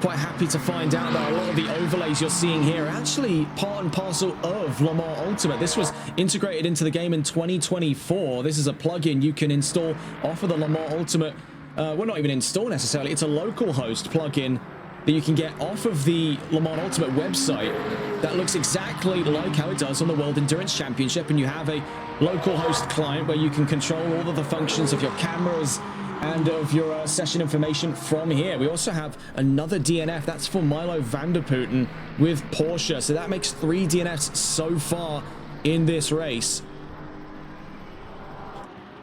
quite happy to find out that a lot of the overlays you're seeing here are actually part and parcel of Le Mans Ultimate. This was integrated into the game in 2024. This is a plugin you can install off of the Le Mans Ultimate. Well, not even install necessarily. It's a local host plugin that you can get off of the Le Mans Ultimate website that looks exactly like how it does on the World Endurance Championship. And you have a local host client where you can control all of the functions of your cameras and of your session information from here. We also have another DNF. That's for Milo van der Putten with Porsche. So that makes 3 DNFs so far in this race.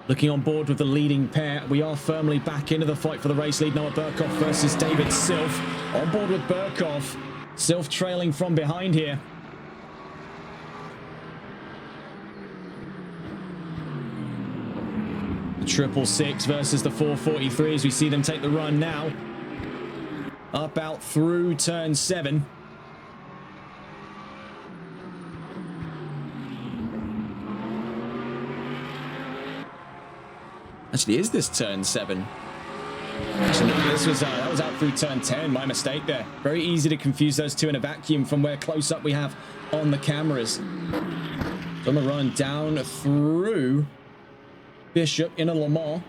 Looking on board with the leading pair, we are firmly back into the fight for the race lead. Noah Burkhoff versus David Silf. On board with Burkhoff. Silf trailing from behind here. The 666 versus the 443 as we see them take the run now. Up out through turn 7. Actually, is this turn 7? Actually, no, this was that was out through turn 10. My mistake there. Very easy to confuse those two in a vacuum from where close up we have on the cameras. On the run down through Bishop in a Le Mans.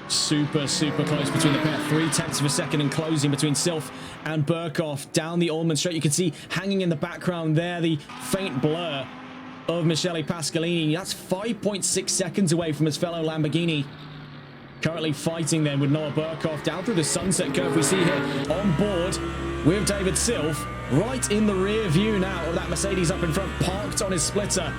Super close between the pair. 0.3 of a second in closing between Silf and Burkhoff down the Allman Straight. You can see hanging in the background there the faint blur of Michele Pasqualini. That's 5.6 seconds away from his fellow Lamborghini. Currently fighting then with Noah Burkhoff down through the sunset curve. We see here on board with David Silf right in the rear view now of that Mercedes up in front, parked on his splitter.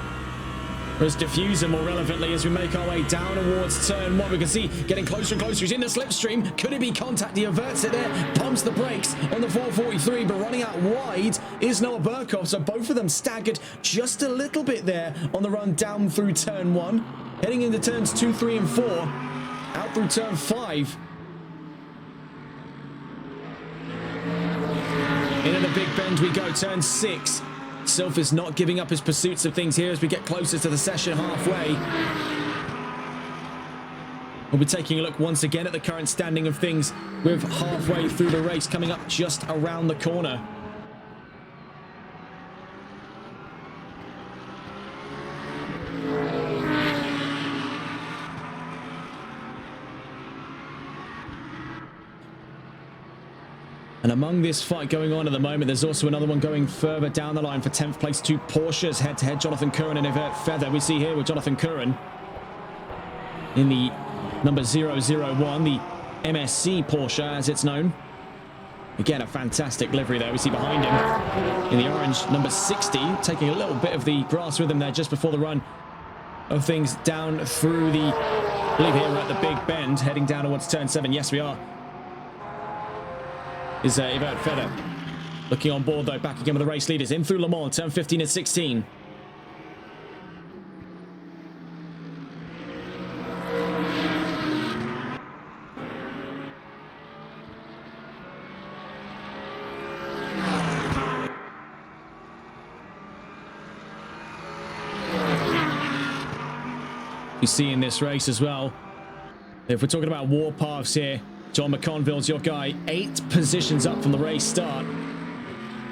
Whereas diffuser more relevantly as we make our way down towards turn 1. We can see getting closer and closer. He's in the slipstream. Could it be contact? He averts it there, pumps the brakes on the 443, but running out wide is Noah Burkhoff. So both of them staggered just a little bit there on the run down through turn 1. Heading into turns 2, 3, and 4. Out through turn 5. Into the big bend we go, turn 6. Silf is not giving up his pursuits of things here as we get closer to the session halfway. We'll be taking a look once again at the current standing of things with halfway through the race coming up just around the corner. And among this fight going on at the moment, there's also another one going further down the line for 10th place. 2 Porsches head-to-head, Jonathan Curran and Yvette Feather. We see here with Jonathan Curran in the number 001, the MSC Porsche as it's known. Again, a fantastic livery there. We see behind him in the orange, number 60, taking a little bit of the grass with him there just before the run of things down through the, I believe here we're at the big bend, heading down towards turn 7. Yes, we are. Is Yvette Feather. Looking on board though, back again with the race leaders. In through Le Mans, turn 15 and 16. You see in this race as well, if we're talking about warpaths here, John McConville's your guy, 8 positions up from the race start.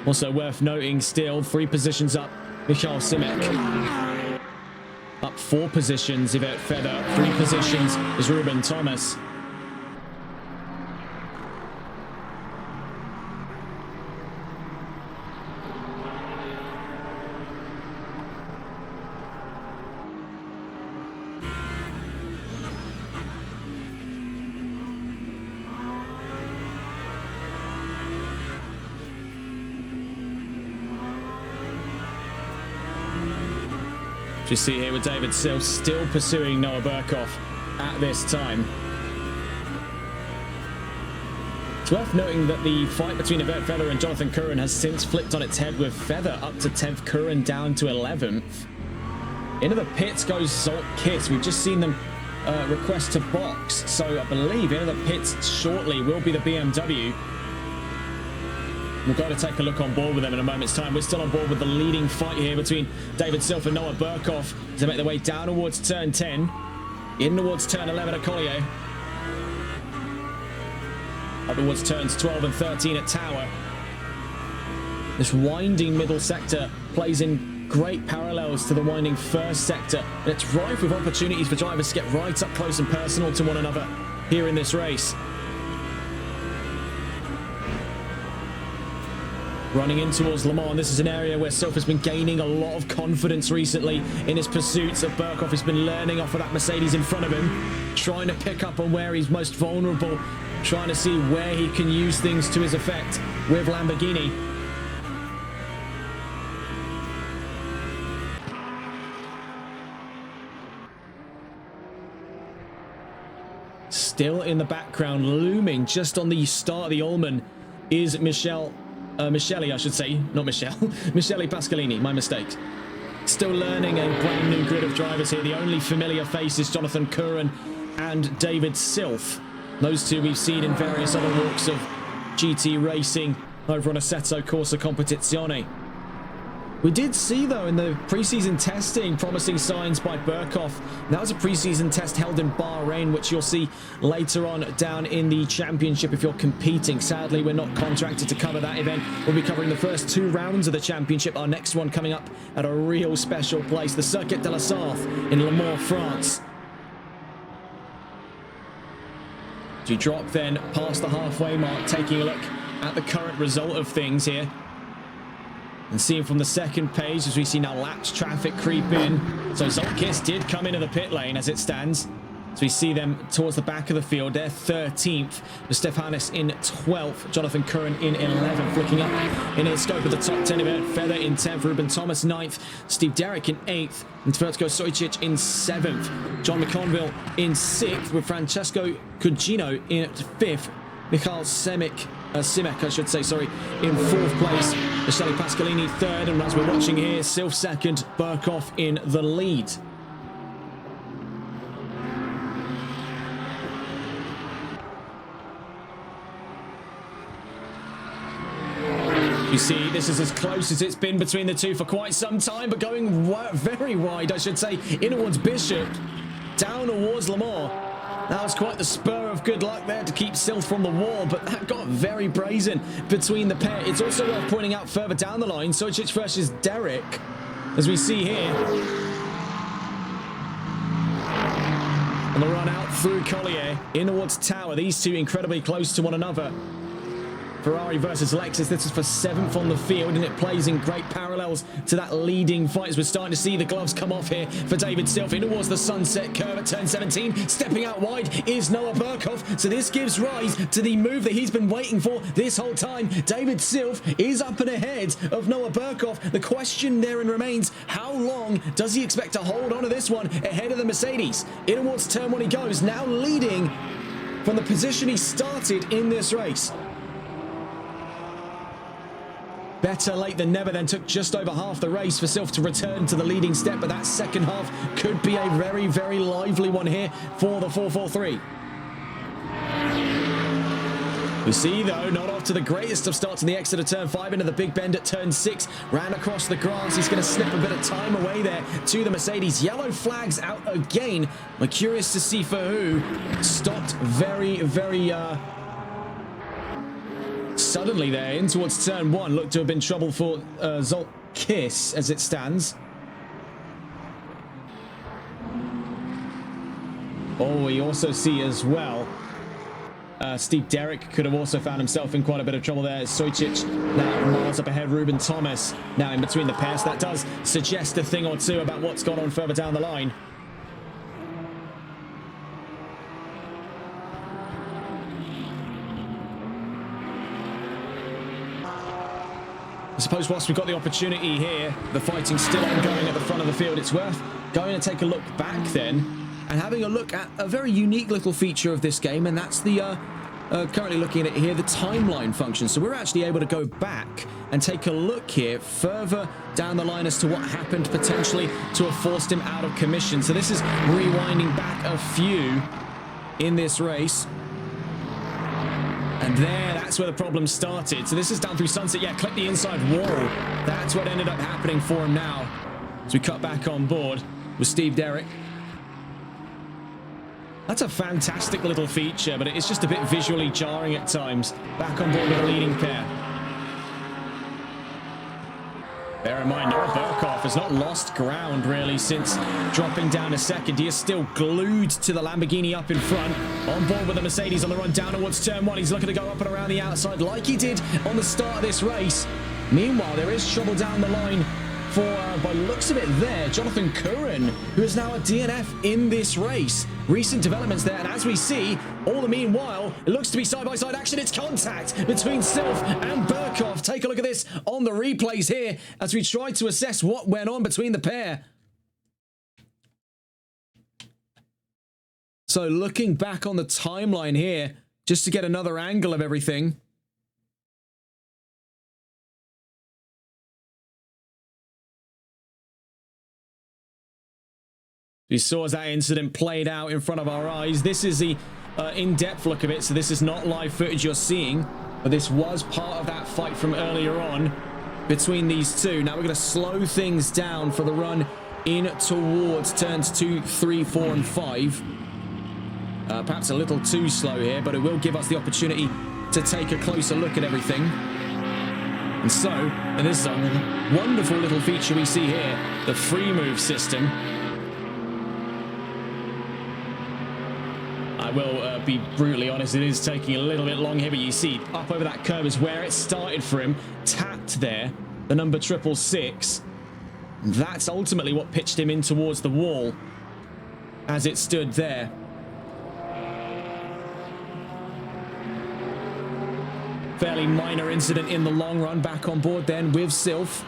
Also worth noting still, 3 positions up, Michael Simek. Up 4 positions, Yvette Feather. 3 positions is Ruben Thomas. You see here with David Silf still pursuing Noah Burkhoff at this time. It's worth noting that the fight between Yvette Feather and Jonathan Curran has since flipped on its head, with Feather up to 10th, Curran down to 11th. Into the pits goes Zolt Kiss. We've just seen them request to box, so I believe into the pits shortly will be the BMW. We'll go to take a look on board with them in a moment's time. We're still on board with the leading fight here between David Silf and Noah Burkhoff as they make their way down towards turn 10, in towards turn 11 at Collier, up towards turns 12 and 13 at Tower. This winding middle sector plays in great parallels to the winding first sector, and it's rife with opportunities for drivers to get right up close and personal to one another here in this race. Running in towards Le Mans, this is an area where Silf has been gaining a lot of confidence recently in his pursuits. Burkhoff has been learning off of that Mercedes in front of him, trying to pick up on where he's most vulnerable, trying to see where he can use things to his effect with Lamborghini. Still in the background, looming just on the start of the Ullman, is Michele, I should say, not Michelle, Michele Pasqualini, my mistake. Still learning a brand new grid of drivers here. The only familiar faces, Jonathan Curran and David Silf. Those two we've seen in various other walks of GT racing over on Assetto Corsa Competizione. We did see, though, in the preseason testing, promising signs by Burkhoff. That was a preseason test held in Bahrain, which you'll see later on down in the championship if you're competing. Sadly, we're not contracted to cover that event. We'll be covering the first 2 rounds of the championship. Our next one coming up at a real special place, the Circuit de la Sarthe in Le Mans, France. To drop then past the halfway mark, taking a look at the current result of things here. And seeing from the second page, as we see now laps traffic creep in. So Zolkis did come into the pit lane as it stands. So we see them towards the back of the field. They're 13th. Stefanis in 12th. Jonathan Curran in 11th. Looking up in the scope of the top 10 event. Feather in 10th. Ruben Thomas 9th. Steve Derrick in 8th. And Tvertko Sojcic in 7th. John McConville in 6th. With Francesco Cugino in 5th. Michael Simek, I should say, sorry, in 4th place. Michele Pasqualini 3rd. And as we're watching here, Silf 2nd. Burkhoff in the lead. You see, this is as close as it's been between the two for quite some time, but going very wide, I should say, in towards Bishop, down towards Le Mans. That was quite the spur of good luck there to keep Silf from the wall, but that got very brazen between the pair. It's also worth pointing out further down the line, Sojcic versus Derrick, as we see here. On the run out through Collier, in towards Tower. These two incredibly close to one another. Ferrari versus Lexus, this is for 7th on the field, and it plays in great parallels to that leading fight as we're starting to see the gloves come off here for David Silf. In towards the sunset curve at turn 17, stepping out wide is Noah Burkhoff, so this gives rise to the move that he's been waiting for this whole time. David Silf is up and ahead of Noah Burkhoff. The question therein remains, how long does he expect to hold on to this one ahead of the Mercedes? In towards turn 1 he goes, now leading from the position he started in this race. Better late than never, then took just over half the race for Silf to return to the leading step, but that second half could be a very, very lively one here for the 443. We see, though, not off to the greatest of starts in the exit of turn 5 into the big bend at turn 6. Ran across the grass. He's going to slip a bit of time away there to the Mercedes. Yellow flags out again. I'm curious to see for who. Stopped very, very suddenly there in towards turn 1. Looked to have been trouble for Zolt Kiss as it stands. Oh, we also see as well Steve Derrick could have also found himself in quite a bit of trouble there. Sojcic now miles up ahead. Ruben Thomas now in between the pairs. That does suggest a thing or two about what's gone on further down the line. I suppose whilst we've got the opportunity here, the fighting's still ongoing at the front of the field, it's worth going to take a look back then and having a look at a very unique little feature of this game, and that's the currently looking at it here, the timeline function. So we're actually able to go back and take a look here further down the line as to what happened potentially to have forced him out of commission. So this is rewinding back a few in this race. And there, that's where the problem started. So this is down through Sunset. Yeah, clip the inside wall. That's what ended up happening for him now. As we cut back on board with Steve Derrick. That's a fantastic little feature, but it's just a bit visually jarring at times. Back on board with a leading pair. Bear in mind, Noah Burkhoff has not lost ground, really, since dropping down a second. He is still glued to the Lamborghini up in front. On board with the Mercedes on the run down towards turn one. He's looking to go up and around the outside like he did on the start of this race. Meanwhile, there is trouble down the line for, by the looks of it there, Jonathan Curran, who is now a DNF in this race. Recent developments there, and as we see, all the meanwhile, it looks to be side-by-side action. It's contact between Stilf and Burkhoff. Take a look at this on the replays here as we try to assess what went on between the pair. So looking back on the timeline here, just to get another angle of everything. We saw as that incident played out in front of our eyes. This is the in-depth look of it, so this is not live footage you're seeing, but this was part of that fight from earlier on between these two. Now we're going to slow things down for the run in towards turns 2, 3, 4, and 5. Perhaps a little too slow here, but it will give us the opportunity to take a closer look at everything. And so, and this is a wonderful little feature we see here, the free move system. I will be brutally honest, it is taking a little bit long here, but you see up over that curve is where it started for him. Tapped there, the number 666. That's ultimately what pitched him in towards the wall as it stood there. Fairly minor incident in the long run. Back on board then with Sylph.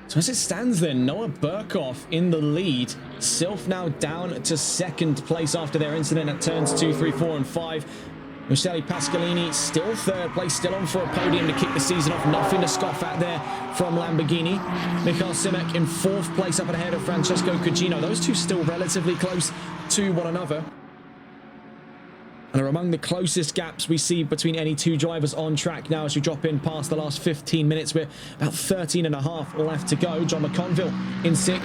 So as it stands then, Noah Burkhoff in the lead. Sylph now down to second place after their incident at turns 2, 3, 4, and 5. Michele Pasqualini still third place, still on for a podium to kick the season off. Nothing to scoff at there from Lamborghini. Michael Simek in fourth place up ahead of Francesco Cugino. Those two still relatively close to one another. And are among the closest gaps we see between any two drivers on track now as you drop in past the last 15 minutes. We're about 13 and a half left to go. John McConville in 6th.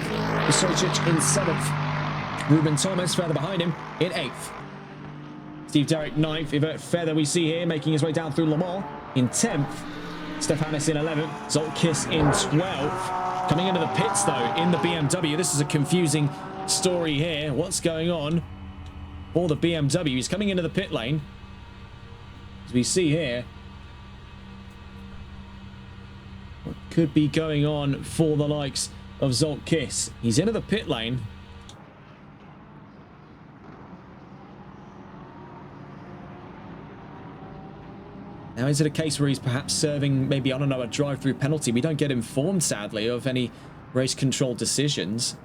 Sojcic in 7th. Ruben Thomas further behind him in 8th. Steve Derrick 9th. Yvert Feather we see here making his way down through Le Mans in 10th. Stefanis in 11th. Zoltkis in 12th. Coming into the pits though in the BMW. This is a confusing story here. What's going on? For the BMW, he's coming into the pit lane. As we see here, what could be going on for the likes of Zoltkis? He's into the pit lane. Now, is it a case where he's perhaps serving maybe, I don't know, a drive-through penalty? We don't get informed, sadly, of any race control decisions.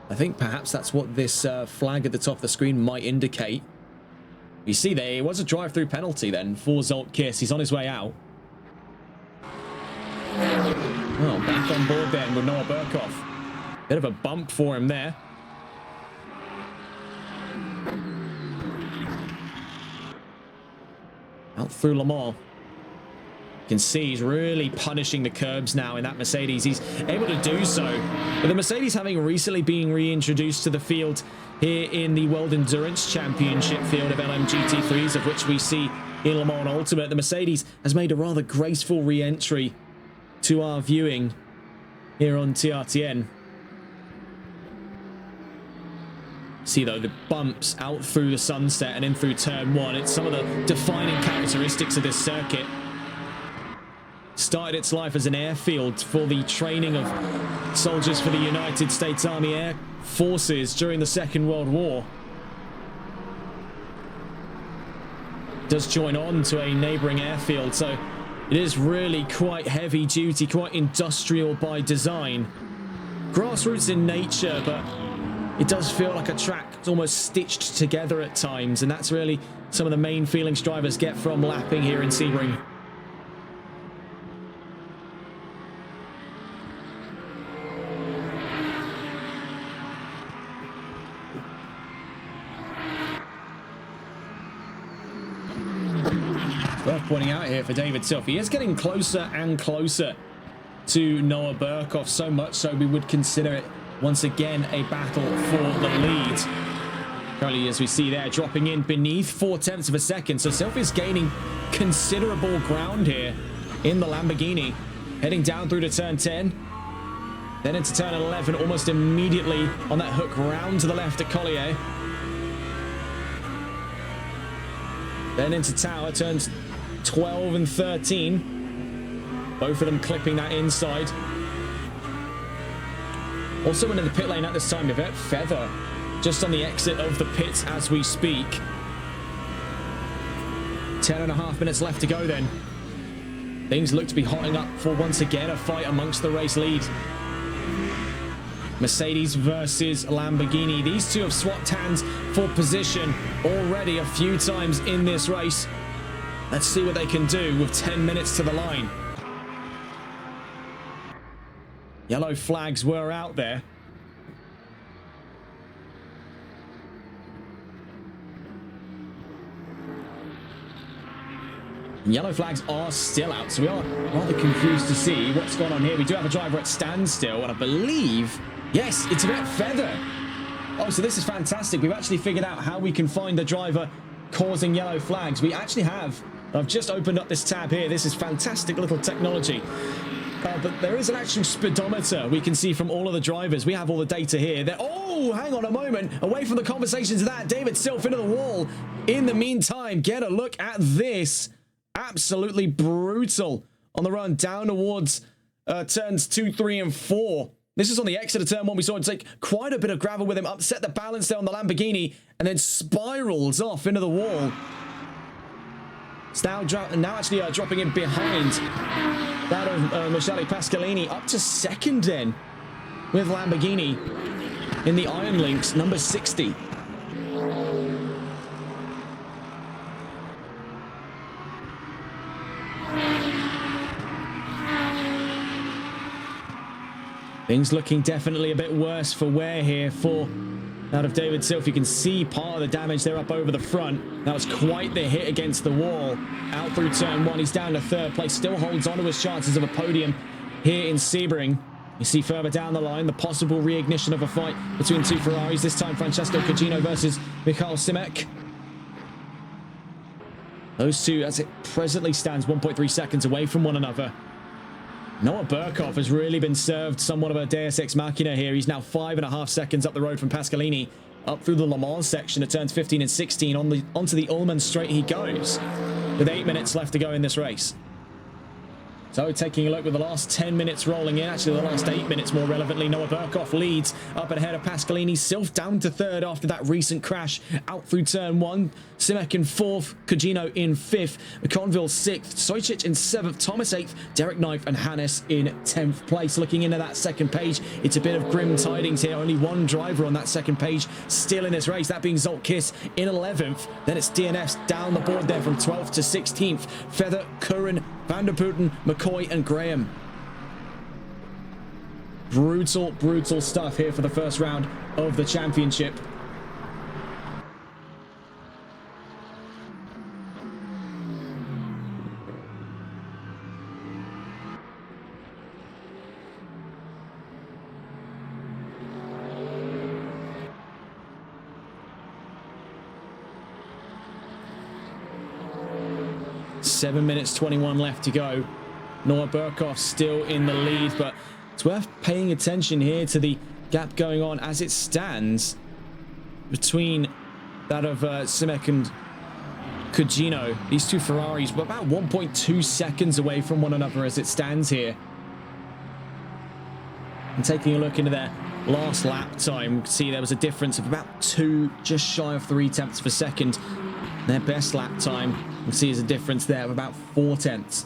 I think perhaps that's what this flag at the top of the screen might indicate. You see there, it was a drive-through penalty then for Zoltkis. He's on his way out. Oh, back on board then with Noah Burkhoff. Bit of a bump for him there. Out through Le Mans. You can see he's really punishing the curbs now in that Mercedes. He's able to do so. But the Mercedes having recently been reintroduced to the field here in the World Endurance Championship field of LMGT3s, of which we see in Le Mans Ultimate. The Mercedes has made a rather graceful re-entry to our viewing here on TRTN. See though, the bumps out through the sunset and in through turn 1. It's some of the defining characteristics of this circuit. Started its life as an airfield for the training of soldiers for the United States Army Air Forces during the Second World War. Does join on to a neighboring airfield, so It is really quite heavy duty, quite industrial by design. Grassroots in nature, but it does feel like a track that's almost stitched together at times, and that's really some of the main feelings drivers get from lapping here in Sebring. Worth pointing out here for David Silf, he is getting closer and closer to Noah Burkhoff, so much so we would consider it once again a battle for the lead. Currently, as we see there, dropping in beneath 0.4 of a second, so Silf is gaining considerable ground here in the Lamborghini, heading down through to turn 10, then into turn 11, almost immediately on that hook round to the left at Collier. Then into Tower, turns 12 and 13. Both of them clipping that inside. Also into the pit lane at this time, Yvette Feather, just on the exit of the pits as we speak. 10.5 minutes left to go then. Things look to be hotting up for once again a fight amongst the race lead. Mercedes versus Lamborghini. These two have swapped hands for position already a few times in this race. Let's see what they can do with 10 minutes to the line. Yellow flags were out there. Yellow flags are still out, so we are rather confused to see what's going on here. We do have a driver at standstill, and I believe, yes, it's Yvette Feather. Oh, so this is fantastic. We've actually figured out how we can find the driver causing yellow flags. We actually have. I've just opened up this tab here. This is fantastic little technology. But there is an actual speedometer we can see from all of the drivers. We have all the data here. Oh, hang on a moment. Away from the conversations of that, David Silf into the wall. In the meantime, get a look at this. Absolutely brutal on the run down towards turns 2, 3, and 4. This is on the exit of turn 1. We saw him take quite a bit of gravel with him, upset the balance there on the Lamborghini, and then spirals off into the wall. It's now actually dropping in behind that of Michele Pasqualini, up to second then with Lamborghini in the Iron Lynx, number 60. Things looking definitely a bit worse for wear here for out of David Silf. You can see part of the damage there up over the front. That was quite the hit against the wall. Out through turn 1, he's down to third place. Still holds on to his chances of a podium here in Sebring. You see further down the line the possible reignition of a fight between two Ferraris. This time Francesco Cugino versus Michael Simek. Those two, as it presently stands, 1.3 seconds away from one another. Noah Burkhoff has really been served somewhat of a Deus Ex Machina here. He's now 5.5 seconds up the road from Pasqualini. Up through the Le Mans section at turns 15 and 16. Onto the Ullman straight he goes, with 8 minutes left to go in this race. So taking a look with the last 10 minutes rolling in, actually the last 8 minutes more relevantly, Noah Burkhoff leads up ahead of Pasqualini. Silf down to third after that recent crash out through turn 1. Simek in 4th, Cugino in 5th, McConville 6th, Sojcic in 7th, Thomas 8th, Derek 9th, and Hannes in 10th place. Looking into that second page, it's a bit of grim tidings here. Only one driver on that second page still in this race, that being Zolt Kiss in 11th. Then it's DNFs down the board there from 12th to 16th. Feather, Curran, Van der Putten, McCoy, and Graham. Brutal, brutal stuff here for the first round of the championship. Seven minutes 21 left to go. Noah Burkhoff still in the lead, but it's worth paying attention here to the gap going on as it stands between that of Simek and Cugino. These two Ferraris were about 1.2 seconds away from one another as it stands here. And taking a look into their last lap time, you can see there was a difference of about 2, just shy of 3 tenths of a second. Their best lap time, you can see, is a difference there of about 4 tenths.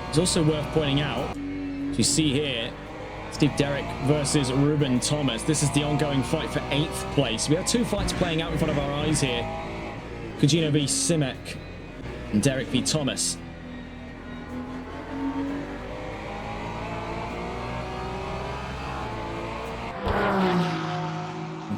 It's also worth pointing out, as you see here, Steve Derrick versus Ruben Thomas. This is the ongoing fight for 8th place. We have 2 fights playing out in front of our eyes here. Kujino v Simek and Derrick v Thomas.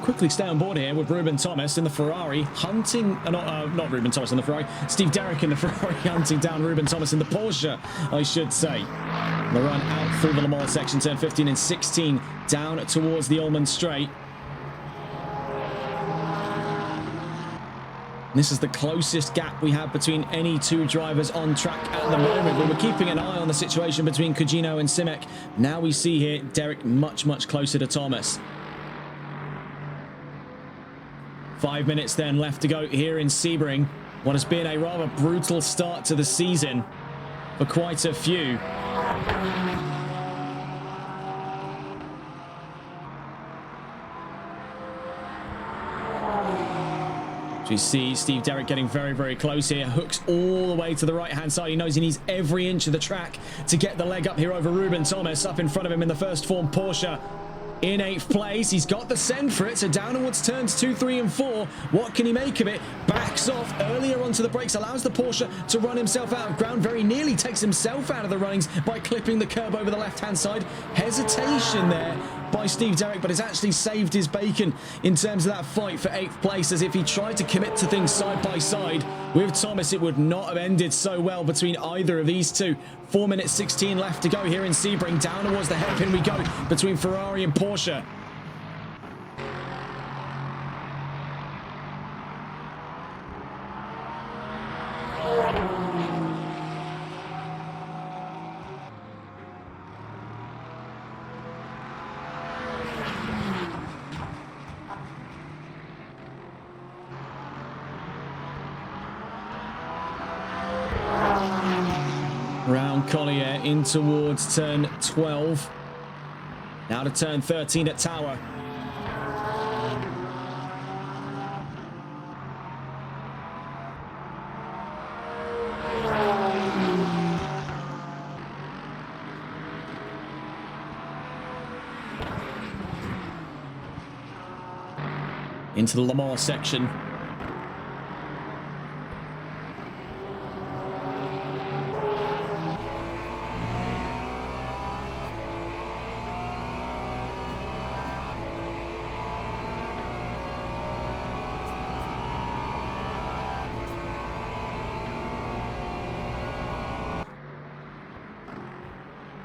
Quickly stay on board here with Ruben Thomas in the Ferrari, hunting, not Ruben Thomas in the Ferrari, Steve Derrick in the Ferrari hunting down Ruben Thomas in the Porsche, I should say. The run out through the Le Mans section, turn 15 and 16, down towards the Ullman Straight. This is the closest gap we have between any 2 drivers on track at the moment. We were keeping an eye on the situation between Kujino and Simek. Now we see here Derrick much, much closer to Thomas. 5 minutes then left to go here in Sebring. What has been a rather brutal start to the season for quite a few. You see Steve Derrick getting very, very close here. Hooks all the way to the right-hand side. He knows he needs every inch of the track to get the leg up here over Ruben Thomas. Up in front of him in the first form Porsche. In 8th place, he's got the send for it, so downwards turns 2, 3 and 4. What can he make of it? Backs off earlier onto the brakes, allows the Porsche to run himself out of ground, very nearly takes himself out of the runnings by clipping the curb over the left-hand side. Hesitation there by Steve Derrick, but it's actually saved his bacon in terms of that fight for 8th place, as if he tried to commit to things side by side with Thomas, it would not have ended so well between either of these two. 4 minutes 16 left to go here in Sebring. Down towards the hairpin we go between Ferrari and Porsche. Round Collier in towards turn 12. Now to turn 13 at Tower. Into the Le Mans section.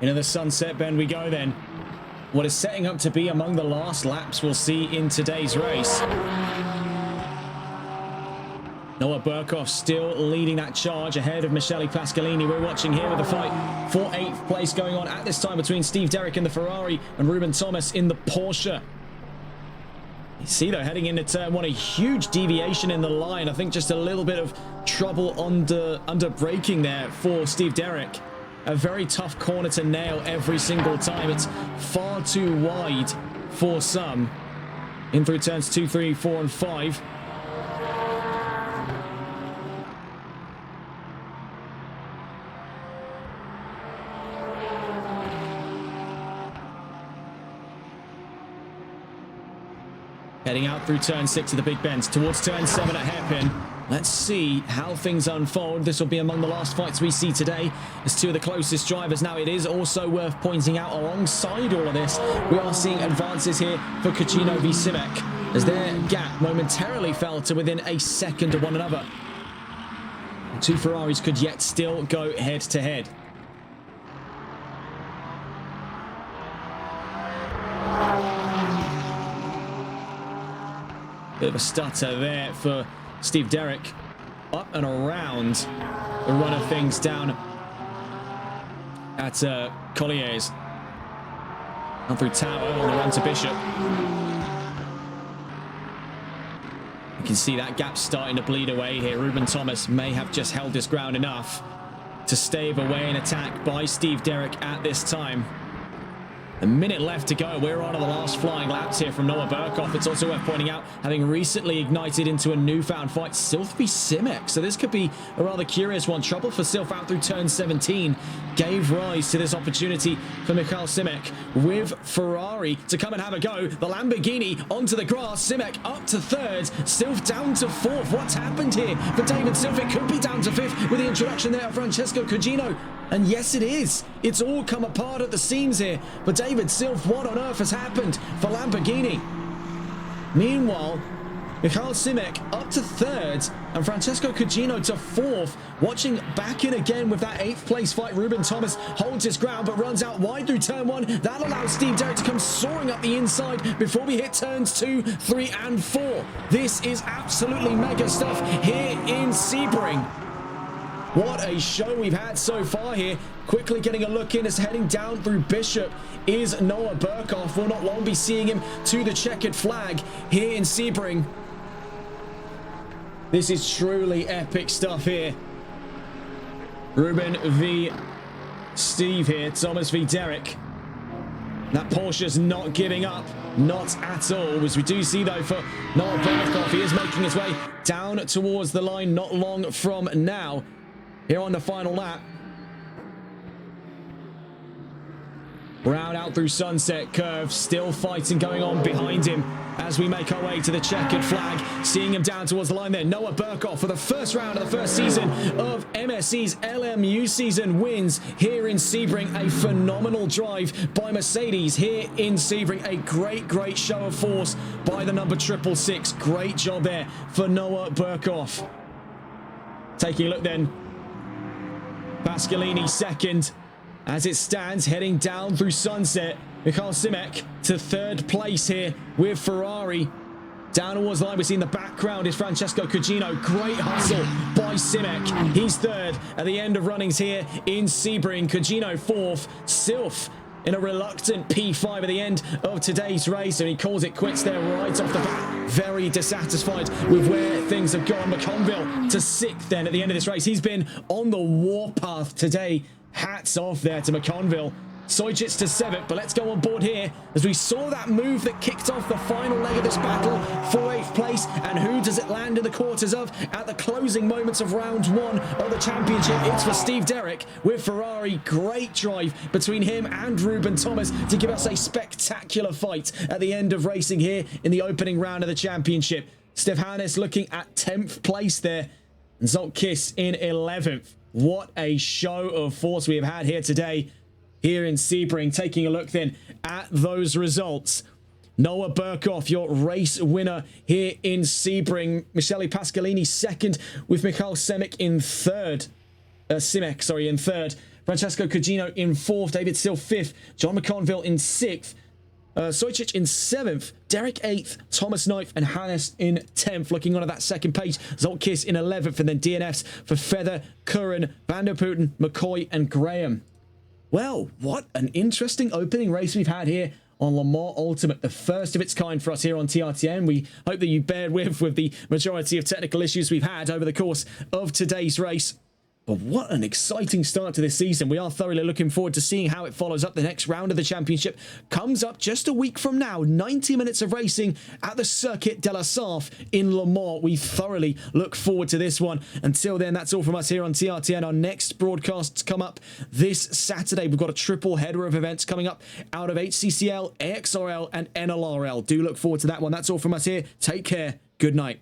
Into the sunset bend we go then. What is setting up to be among the last laps we'll see in today's race. Noah Burkhoff still leading that charge ahead of Michele Pasqualini. We're watching here with the fight for 8th place going on at this time between Steve Derrick in the Ferrari and Ruben Thomas in the Porsche. You see though, heading into turn 1, a huge deviation in the line. I think just a little bit of trouble under braking there for Steve Derrick. A very tough corner to nail every single time. It's far too wide for some. In through turns 2, 3, 4, and 5. Heading out through turn 6 of the big bends towards turn 7 at hairpin. Let's see how things unfold. This will be among the last fights we see today as two of the closest drivers. Now, it is also worth pointing out alongside all of this, we are seeing advances here for Kujino v Simek as their gap momentarily fell to within a second of one another. The two Ferraris could yet still go head to head. Bit of a stutter there for Steve Derrick. Up and around the run of things down at Collier's. On through Tower on the run to Bishop. You can see that gap starting to bleed away here. Ruben Thomas may have just held his ground enough to stave away an attack by Steve Derrick at this time. A minute left to go. We're on to the last flying laps here from Noah Burkhoff. It's also worth pointing out, having recently ignited into a newfound fight, Sylph v Simic. So this could be a rather curious one. Trouble for Sylph out through turn 17 gave rise to this opportunity for Michael Simic with Ferrari to come and have a go. The Lamborghini onto the grass. Simic up to third. Sylph down to fourth. What's happened here for David Sylph? It could be down to fifth with the introduction there of Francesco Cugino. And yes, it is. It's all come apart at the seams here. But David Sylph, what on earth has happened for Lamborghini? Meanwhile, Michael Simic up to third and Francesco Cugino to fourth. Watching back in again with that 8th place fight. Ruben Thomas holds his ground but runs out wide through turn 1. That allows Steve Derrick to come soaring up the inside before we hit turns 2, 3 and 4. This is absolutely mega stuff here in Sebring. What a show we've had so far here. Quickly getting a look in as heading down through Bishop is Noah Burkhoff. We'll not long be seeing him to the checkered flag here in Sebring. This is truly epic stuff here. Ruben v Steve here. Thomas v Derrick. That Porsche's not giving up. Not at all. As we do see, though, for Noah Burkhoff, he is making his way down towards the line not long from now. Here on the final lap. Brown out through Sunset Curve. Still fighting going on behind him as we make our way to the checkered flag. Seeing him down towards the line there. Noah Burkhoff for the first round of the first season of MSC's LMU season wins here in Sebring. A phenomenal drive by Mercedes here in Sebring. A great show of force by the number 666. Great job there for Noah Burkhoff. Taking a look then. Pasqualini second as it stands, heading down through Sunset. Michael Simic to third place here with Ferrari. Down towards the line, we see in the background is Francesco Cugino. Great hustle by Simic. He's third at the end of runnings here in Sebring. Cugino fourth. Sylph in a reluctant P5 at the end of today's race, and he calls it quits there right off the bat. Very dissatisfied with where things have gone. McConville to 6th then at the end of this race. He's been on the warpath today. Hats off there to McConville. Sojits to 7th, but let's go on board here as we saw that move that kicked off the final leg of this battle for 8th place. And who does it land in the quarters of at the closing moments of round 1 of the championship? It's for Steve Derrick with Ferrari. Great drive between him and Ruben Thomas to give us a spectacular fight at the end of racing here in the opening round of the championship. Stefanis looking at 10th place there, and Zoltkis in 11th. What a show of force we have had here today. Here in Sebring, taking a look then at those results. Noah Burkhoff, your race winner here in Sebring. Michele Pasqualini second with Michael Simic in third. In third. Francesco Cugino in fourth. David Sylph fifth. John McConville in sixth. Sojcic in 7th, Derrick 8th, Thomas 9th, and Hannes in 10th. Looking on at that second page, Zoltkis in 11th, and then DNFs for Feather, Curran, Van der Putten, McCoy, and Graham. Well, what an interesting opening race we've had here on Le Mans Ultimate, the first of its kind for us here on TRTN. We hope that you bear with the majority of technical issues we've had over the course of today's race. But what an exciting start to this season. We are thoroughly looking forward to seeing how it follows up. The next round of the championship comes up just a week from now. 90 minutes of racing at the Circuit de la Sarthe in Le Mans. We thoroughly look forward to this one. Until then, that's all from us here on TRTN. Our next broadcasts come up this Saturday. We've got a triple header of events coming up out of HCCL, AXRL, and NLRL. Do look forward to that one. That's all from us here. Take care. Good night.